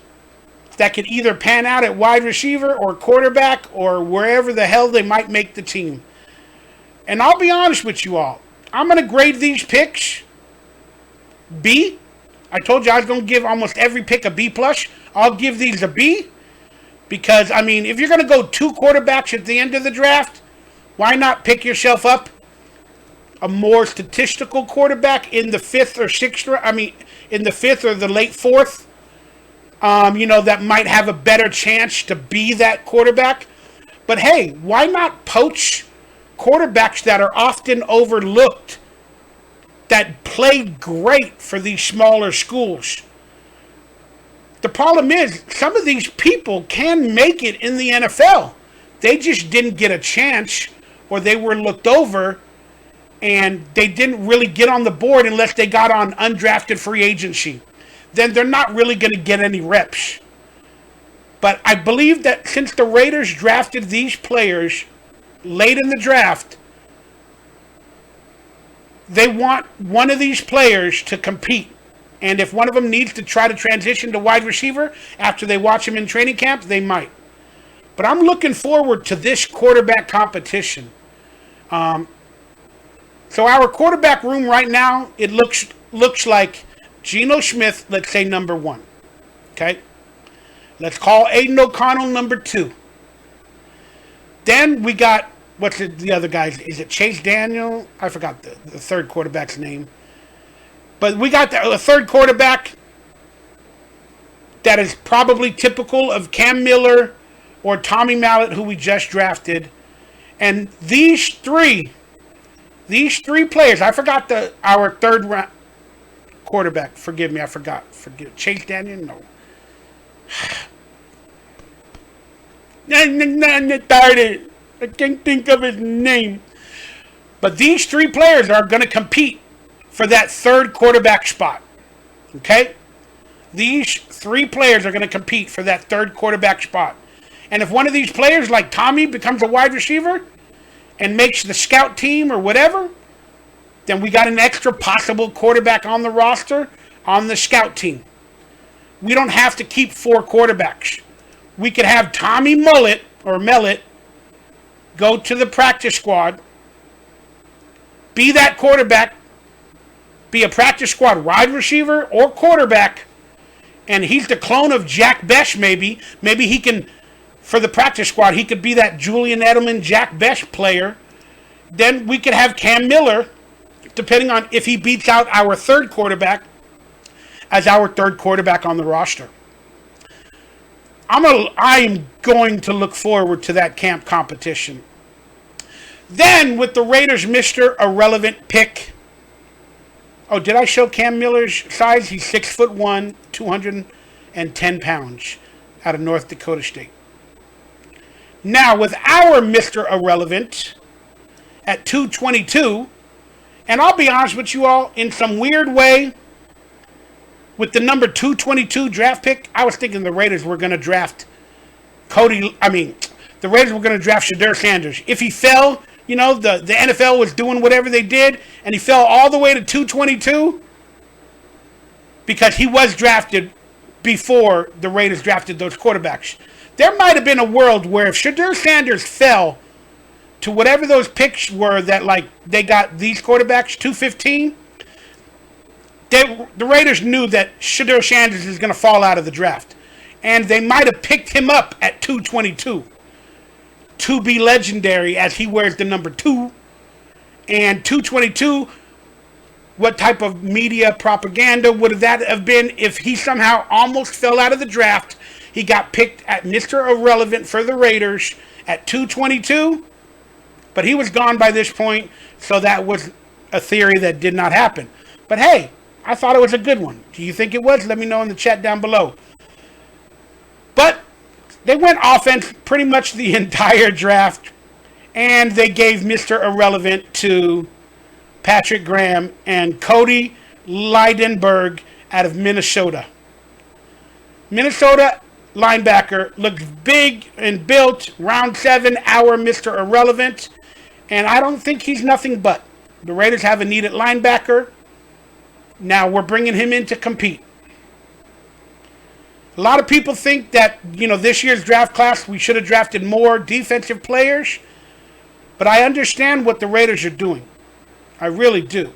that could either pan out at wide receiver or quarterback or wherever the hell they might make the team. And I'll be honest with you all. I'm going to grade these picks B. I told you I was going to give almost every pick a B+. I'll give these a B because, if you're going to go 2 quarterbacks at the end of the draft, why not pick yourself up a more statistical quarterback in the 5th or 6th, in the 5th or the late 4th, that might have a better chance to be that quarterback. But hey, why not poach quarterbacks that are often overlooked that played great for these smaller schools? The problem is, some of these people can make it in the NFL. They just didn't get a chance, or they were looked over, and they didn't really get on the board unless they got on undrafted free agency. Then they're not really going to get any reps. But I believe that since the Raiders drafted these players late in the draft, they want one of these players to compete. And if one of them needs to try to transition to wide receiver after they watch him in training camp, they might. But I'm looking forward to this quarterback competition. So our quarterback room right now, it looks like Geno Smith, let's say number 1. Okay? Let's call Aiden O'Connell number 2. Then we got, what's the other guys? Is it Chase Daniel? I forgot the third quarterback's name. But we got the third quarterback that is probably typical of Cam Miller or Tommy Mallet, who we just drafted. And these three players, I forgot our third round quarterback. Forgive me, I forgot. Chase Daniel? No. I can't think of his name. But these 3 players are going to compete for that third quarterback spot. Okay? These 3 players are going to compete for that third quarterback spot. And if one of these players, like Tommy, becomes a wide receiver and makes the scout team or whatever, then we got an extra possible quarterback on the roster on the scout team. We don't have to keep 4 quarterbacks. We could have Tommy Mullet go to the practice squad, be that quarterback, be a practice squad wide receiver or quarterback, and he's the clone of Jack Bech maybe. Maybe he can, for the practice squad, he could be that Julian Edelman, Jack Bech player. Then we could have Cam Miller, depending on if he beats out our third quarterback, as our third quarterback on the roster. I'm going to look forward to that camp competition. Then, with the Raiders' Mr. Irrelevant pick. Oh, did I show Cam Miller's size? He's 6'1", 210 pounds, out of North Dakota State. Now, with our Mr. Irrelevant at 222, and I'll be honest with you all, in some weird way, with the number 222 draft pick, I was thinking the Raiders were going to draft the Raiders were going to draft Shedeur Sanders. If he fell, the NFL was doing whatever they did, and he fell all the way to 222 because he was drafted before the Raiders drafted those quarterbacks. There might have been a world where if Shedeur Sanders fell to whatever those picks were that, they got these quarterbacks, 215, the Raiders knew that Shedeur Sanders is going to fall out of the draft. And they might have picked him up at 222 to be legendary, as he wears the number 2. And 222, what type of media propaganda would that have been if he somehow almost fell out of the draft? He got picked at Mr. Irrelevant for the Raiders at 222, but he was gone by this point, so that was a theory that did not happen. But hey, I thought it was a good one. Do you think it was? Let me know in the chat down below. But they went offense pretty much the entire draft, and they gave Mr. Irrelevant to Patrick Graham and Cody Leidenberg out of Minnesota. Minnesota linebacker looks big and built. Round 7, our Mr. Irrelevant. And I don't think he's nothing but. The Raiders have a needed linebacker. Now we're bringing him in to compete. A lot of people think that, this year's draft class, we should have drafted more defensive players. But I understand what the Raiders are doing. I really do.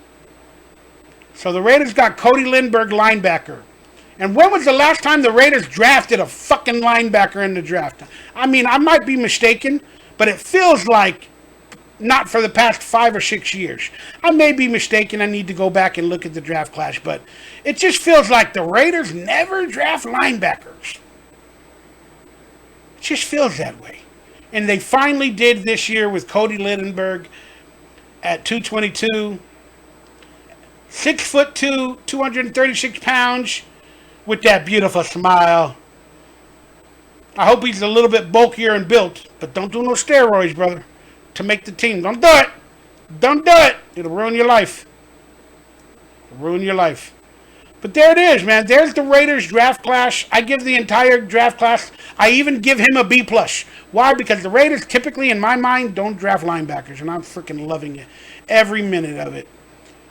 So the Raiders got Cody Lindbergh, linebacker. And when was the last time the Raiders drafted a fucking linebacker in the draft? I mean, I might be mistaken, but it feels like not for the past 5 or 6 years. I may be mistaken. I need to go back and look at the draft class, but it just feels like the Raiders never draft linebackers. It just feels that way. And they finally did this year with Cody Lindbergh at 222. 6'2", 236 pounds, with that beautiful smile. I hope he's a little bit bulkier and built, but don't do no steroids, brother, to make the team. Don't do it. Don't do it. It'll ruin your life. It'll ruin your life. But there it is, man. There's the Raiders draft class. I give the entire draft class, I even give him a B+. Why? Because the Raiders typically, in my mind, don't draft linebackers, and I'm freaking loving it. Every minute of it.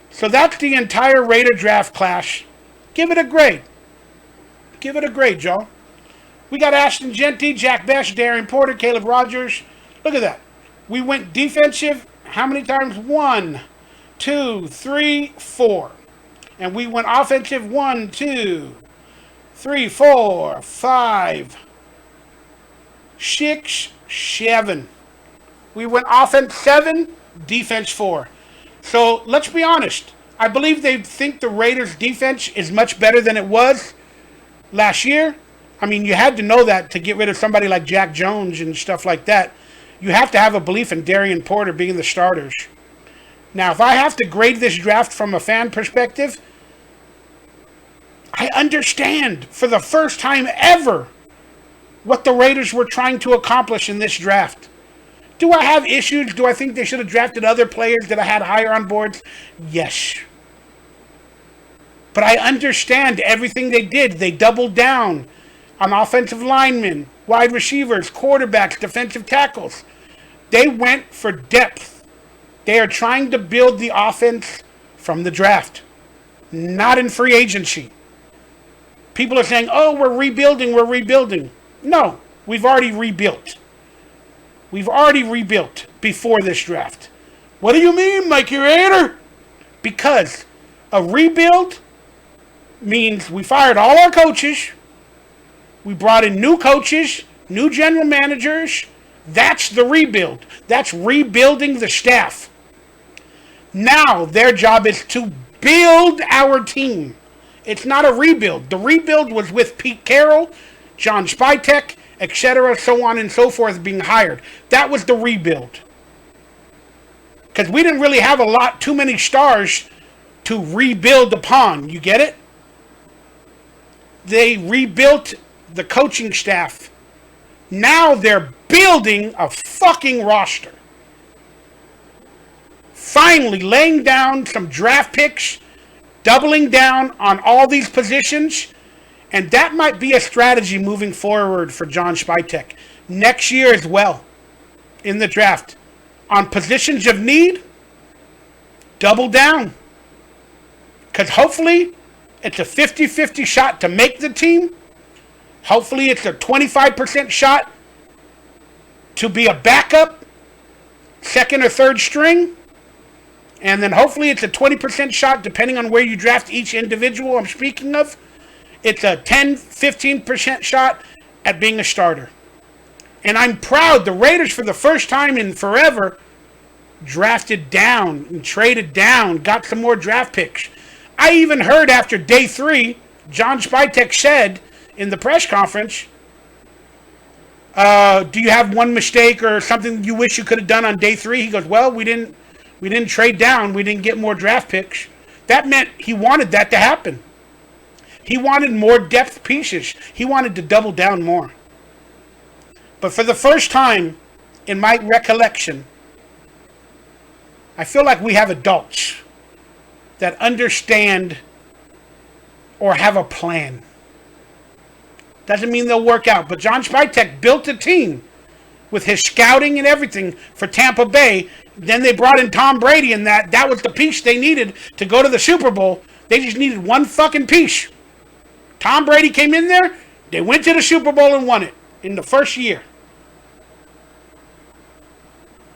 So that's the entire Raider draft class. Give it a grade. Give it a grade, Joe. We got Ashton Jeanty, Jack Bech, Darien Porter, Caleb Rogers. Look at that. We went defensive how many times? 1, 2, 3, 4. And we went offensive 1, 2, 3, 4, 5, 6, 7. We went offense 7, defense 4. So let's be honest. I believe they think the Raiders' defense is much better than it was last year. I mean, you had to know that to get rid of somebody like Jack Jones and stuff like that. You have to have a belief in Darien Porter being the starters. Now, if I have to grade this draft from a fan perspective, I understand for the first time ever what the Raiders were trying to accomplish in this draft. Do I have issues? Do I think they should have drafted other players that I had higher on boards? Yes. But I understand everything they did. They doubled down on offensive linemen, wide receivers, quarterbacks, defensive tackles. They went for depth. They are trying to build the offense from the draft, not in free agency. People are saying, oh, we're rebuilding. No, we've already rebuilt. We've already rebuilt before this draft. What do you mean, Mikey Raider? Because a rebuild means we fired all our coaches. We brought in new coaches, new general managers. That's the rebuild. That's rebuilding the staff. Now their job is to build our team. It's not a rebuild. The rebuild was with Pete Carroll, John Spytek, etc., so on and so forth being hired. That was the rebuild. Because we didn't really have too many stars to rebuild upon. You get it? They rebuilt the coaching staff. Now they're building a fucking roster. Finally laying down some draft picks, doubling down on all these positions, and that might be a strategy moving forward for John Spytek next year as well in the draft. On positions of need, double down. Because hopefully it's a 50-50 shot to make the team. Hopefully it's a 25% shot to be a backup, second or third string. And then hopefully it's a 20% shot, depending on where you draft each individual I'm speaking of. it's a 10, 15% shot at being a starter. And I'm proud the Raiders, for the first time in forever, drafted down and traded down, got some more draft picks. I even heard after day 3, John Spytek said in the press conference, do you have one mistake or something you wish you could have done on day 3? He goes, well, we didn't trade down. We didn't get more draft picks. That meant he wanted that to happen. He wanted more depth pieces. He wanted to double down more. But for the first time in my recollection, I feel like we have adults that understand or have a plan. Doesn't mean they'll work out. But John Spytek built a team with his scouting and everything for Tampa Bay. Then they brought in Tom Brady, and that was the piece they needed to go to the Super Bowl. They just needed one fucking piece. Tom Brady came in there. They went to the Super Bowl and won it in the first year.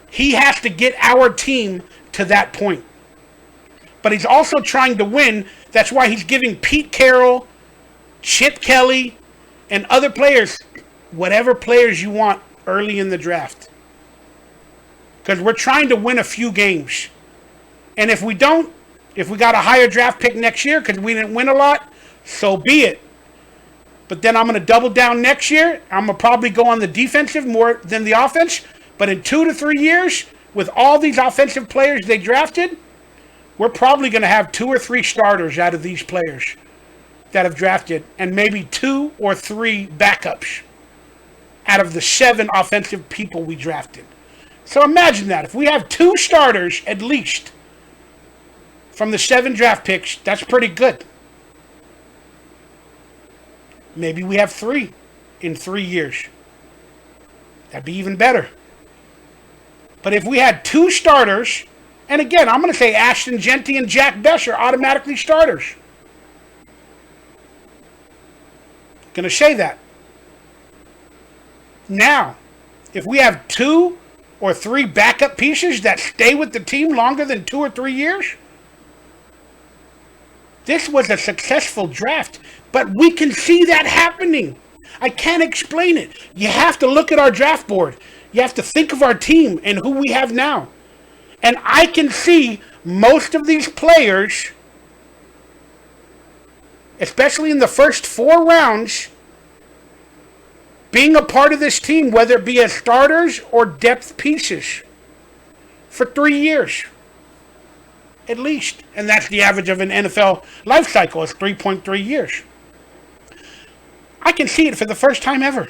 He has to get our team to that point. But he's also trying to win. That's why he's giving Pete Carroll, Chip Kelly, and other players, whatever players you want early in the draft. Because we're trying to win a few games. And if we don't, if we got a higher draft pick next year because we didn't win a lot, so be it. But then I'm going to double down next year. I'm going to probably go on the defensive more than the offense. But in 2 to 3 years, with all these offensive players they drafted, we're probably going to have 2 or 3 starters out of these players that have drafted, and maybe 2 or 3 backups out of the 7 offensive people we drafted. So imagine that. If we have 2 starters at least from the 7 draft picks, that's pretty good. Maybe we have 3 in 3 years. That'd be even better. But if we had 2 starters, and again, I'm going to say Ashton Jeanty and Jack Bech are automatically starters. Going to say that. Now, if we have 2 or 3 backup pieces that stay with the team longer than 2 or 3 years, this was a successful draft. But we can see that happening. I can't explain it. You have to look at our draft board. You have to think of our team and who we have now. And I can see most of these players, especially in the first 4 rounds, being a part of this team, whether it be as starters or depth pieces, for 3 years. At least. And that's the average of an NFL life cycle, is 3.3 years. I can see it for the first time ever.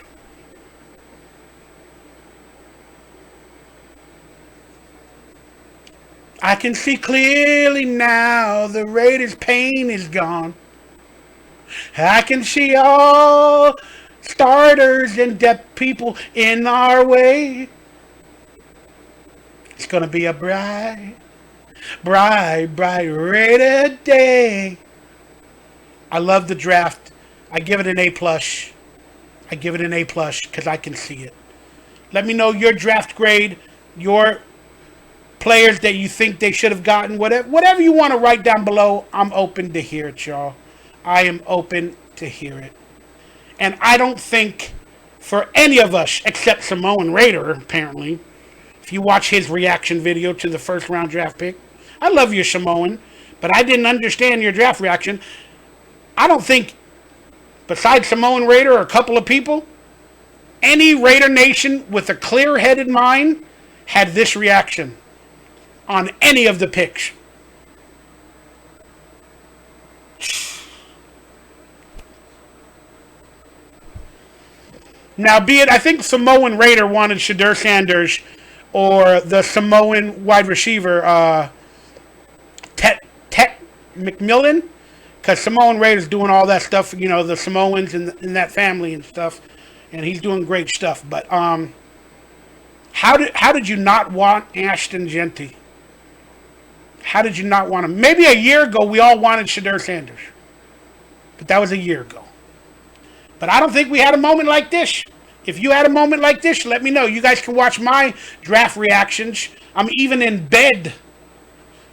I can see clearly now the Raiders' pain is gone. I can see all starters and depth people in our way. It's going to be a bright, bright, bright Raider day. I love the draft. I give it an A+. I give it an A+ because I can see it. Let me know your draft grade, your players that you think they should have gotten, whatever you want to write down below. I'm open to hear it, y'all. I am open to hear it. And I don't think for any of us, except Samoan Raider, apparently, if you watch his reaction video to the first round draft pick, I love you, Samoan, but I didn't understand your draft reaction. I don't think, besides Samoan Raider or a couple of people, any Raider Nation with a clear-headed mind had this reaction on any of the picks. Now, be it, I think Samoan Raider wanted Shadur Sanders or the Samoan wide receiver, Tet McMillan, because Samoan Raider's doing all that stuff, you know, the Samoans in that family and stuff, and he's doing great stuff. But how did you not want Ashton Jeanty? How did you not want him? Maybe a year ago we all wanted Shadur Sanders, but that was a year ago. But I don't think we had a moment like this. If you had a moment like this, let me know. You guys can watch my draft reactions. I'm even in bed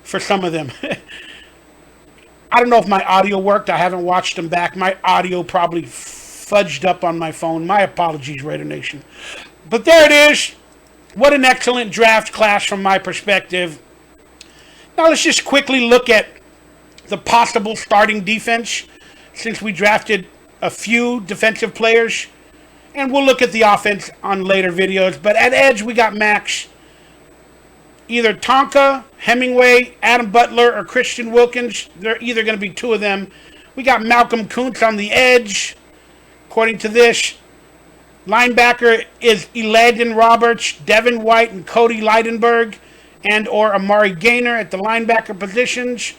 for some of them. I don't know if my audio worked. I haven't watched them back. My audio probably fudged up on my phone. My apologies, Raider Nation. But there it is. What an excellent draft class from my perspective. Now let's just quickly look at the possible starting defense since we drafted a few defensive players. And we'll look at the offense on later videos. But at edge, we got Max. Either Tonka, Hemingway, Adam Butler, or Christian Wilkins. They're either going to be two of them. We got Malcolm Kuntz on the edge. According to this, linebacker is Elandon Roberts, Devin White, and Cody Leidenberg, and or Amari Gaynor at the linebacker positions.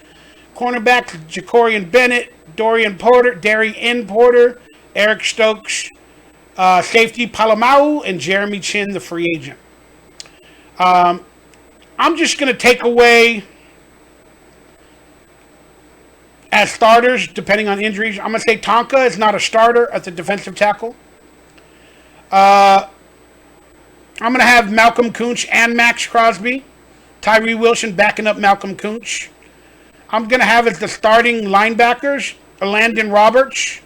Cornerback, Jacorian Bennett, Darien Porter, Eric Stokes, safety Palomau, and Jeremy Chin, the free agent. I'm just going to take away as starters, depending on injuries. I'm going to say Tonka is not a starter at the defensive tackle. I'm going to have Malcolm Kuntz and Max Crosby. Tyree Wilson backing up Malcolm Kuntz. I'm going to have as the starting linebackers, Elandon Roberts.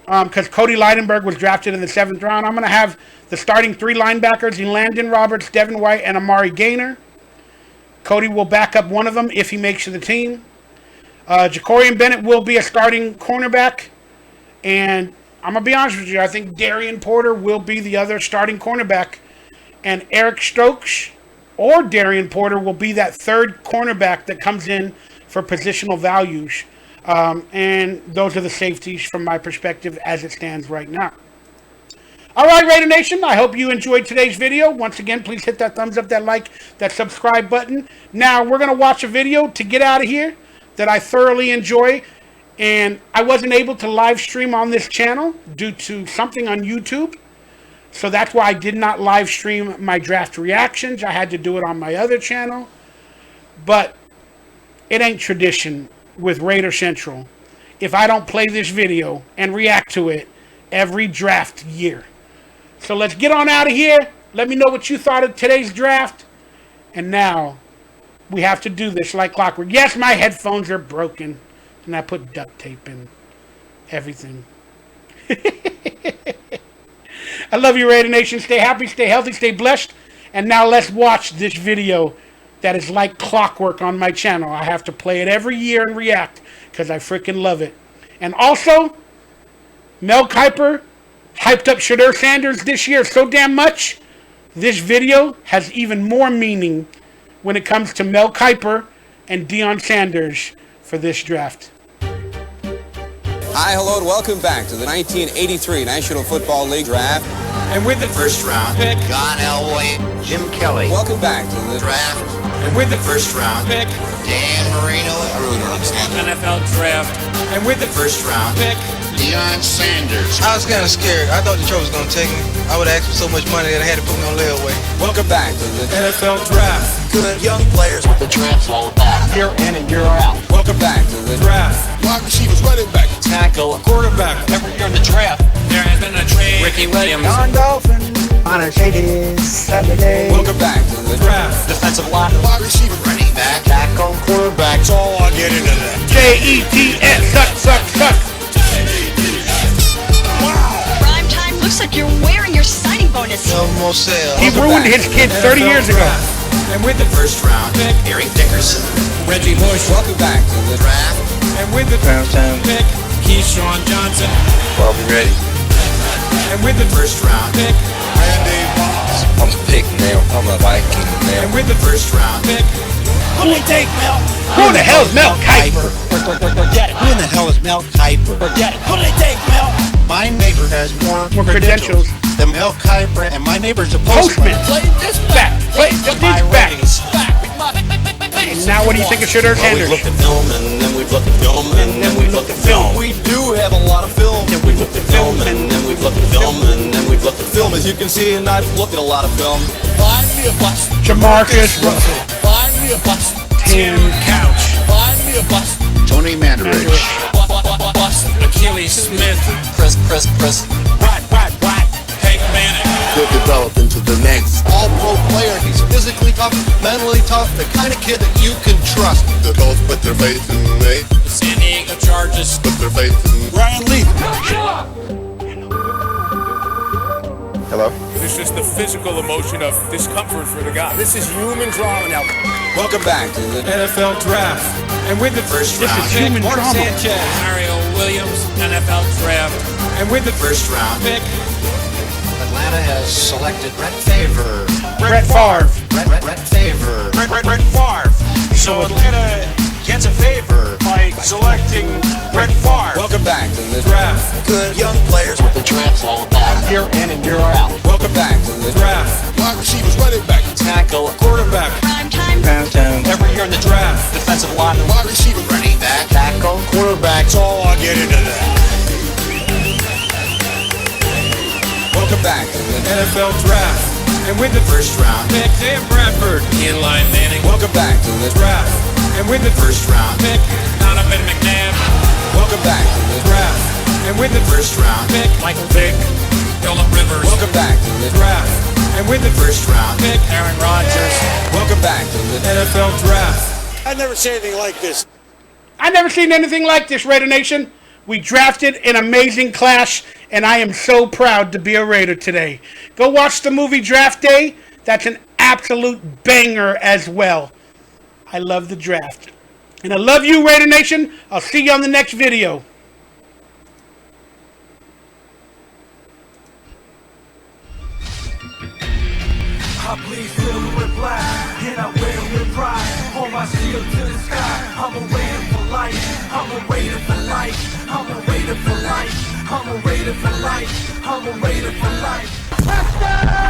Because Cody Leidenberg was drafted in the 7th round. I'm going to have the starting 3 linebackers, Elandon Roberts, Devin White, and Amari Gaynor. Cody will back up one of them if he makes the team. Jacorian Bennett will be a starting cornerback. And I'm going to be honest with you, I think Darien Porter will be the other starting cornerback. And Eric Stokes or Darien Porter will be that third cornerback that comes in for positional values. And those are the safeties from my perspective as it stands right now. All right, Raider Nation, I hope you enjoyed today's video. Once again, please hit that thumbs up, that like, that subscribe button. Now, we're going to watch a video to get out of here that I thoroughly enjoy. And I wasn't able to live stream on this channel due to something on YouTube. So that's why I did not live stream my draft reactions. I had to do it on my other channel. But it ain't tradition with Raider Central if I don't play this video and react to it every draft year. So let's get on out of here. Let me know what you thought of today's draft. And now we have to do this like clockwork. Yes, my headphones are broken. And I put duct tape in everything. I love you, Raider Nation. Stay happy, stay healthy, stay blessed. And now let's watch this video that is like clockwork on my channel. I have to play it every year and react because I freaking love it. And also, Mel Kiper hyped up Shedeur Sanders this year so damn much. This video has even more meaning when it comes to Mel Kiper and Deion Sanders for this draft. Hi, hello, and welcome back to the 1983 National Football League Draft. And with the first round pick, John Elway, Jim Kelly. Welcome back to the Draft. And with the first round pick, Dan Marino and NFL Draft. And with the first round pick, Deion Sanders. I was kind of scared. I thought Detroit was going to take me. I would have asked for so much money that I had to put me on layaway. Welcome back to the NFL Draft. Good young players with the draft all back. Year in and year out. Welcome back to the Draft. Wide receivers, running back, Tackle, quarterback. Every year in the draft, there has been a trade. Ricky Williams. Don Dolphin on a shady Saturday. Welcome back to the Draft. Defensive line. wide receiver, Running back. Tackle, quarterback. that's all I get into that. Jets, suck. Prime time looks like you're wearing your signing bonus. No more sale. He ruined his kid 30 years ago. And with the first round pick, Eric Dickerson. Reggie Bush. Welcome back to the Draft. And with the Prime time. pick, Keyshawn Johnson. I'll be ready. And with the first round pick, Randy Moss. I'm picked now. I'm a Viking and now. with the first round pick, Who they take, Mel? Who the hell's Mel Kiper? Forget it. Who in the hell is Mel Kiper? Forget it. Who they take, Mel? My neighbor has more Credentials. than Mel Kiper, and my neighbor's a postman. Postman. Play this Back. Play this My back. ratings. And now what do you think of Shedeur Sanders? at film, and then we've looked at film, and then we've looked at film. We do have a lot of film. And we've looked at film, and then we've looked at film, and then we've looked at film. As you can see, and I've looked at a lot of film. Find me a bust. Jamarcus Russell. Find me a bust. Tim Couch. Find me a bust. Tony Mandarich. Bust. Achilles Smith, Chris. Hank Manning. He'll develop into the next all-pro player. He's physically tough, mentally tough, the kind of kid that you can trust. They both put their faith in me. San Diego Chargers. Put their faith in Ryan Lee. Hello? It's just the physical emotion of discomfort for the guy. This is human drama now. Welcome back to the NFL Draft. And with the first This round is human pick, Mark drama. Sanchez. Mario Williams, NFL Draft. And with the first round pick, Atlanta has selected Brett Favre. Brett Favre. Brett Favre. Brett Favre. So Atlanta gets a favor by selecting Brett Favre. Welcome back to the Draft. Good young players. The draft's all about year in and year out. Welcome back to the Draft. Wide receivers, running back. Tackle, Quarterback. Prime time. Every year in the draft. defensive lineman, Wide receiver, running back. tackle, Quarterback. That's all I get into that. Welcome back to the NFL Draft. And with the first round pick, Sam Bradford. Eli Manning. Welcome back to the Draft. And with the first round pick, Donovan McNabb. Welcome back to the Draft. And with the first round pick, Michael Vick. Phillip Rivers. Welcome back to the Draft. And with the first round pick, Aaron Rodgers. Welcome back to the NFL Draft. I've never seen anything like this. I never seen anything like this, Raider Nation. We drafted an amazing class, and I am so proud to be a Raider today. Go watch the movie Draft Day. That's an absolute banger as well. I love the draft. And I love you, Raider Nation. I'll see you on the next video. I bleed silver and black, and I wear it with pride. Hold my shield to the sky. I'm a Raider for life. I'm a Raider for life. I'm a Raider for life. I'm a Raider for life. I'm a Raider for life. Touchdown!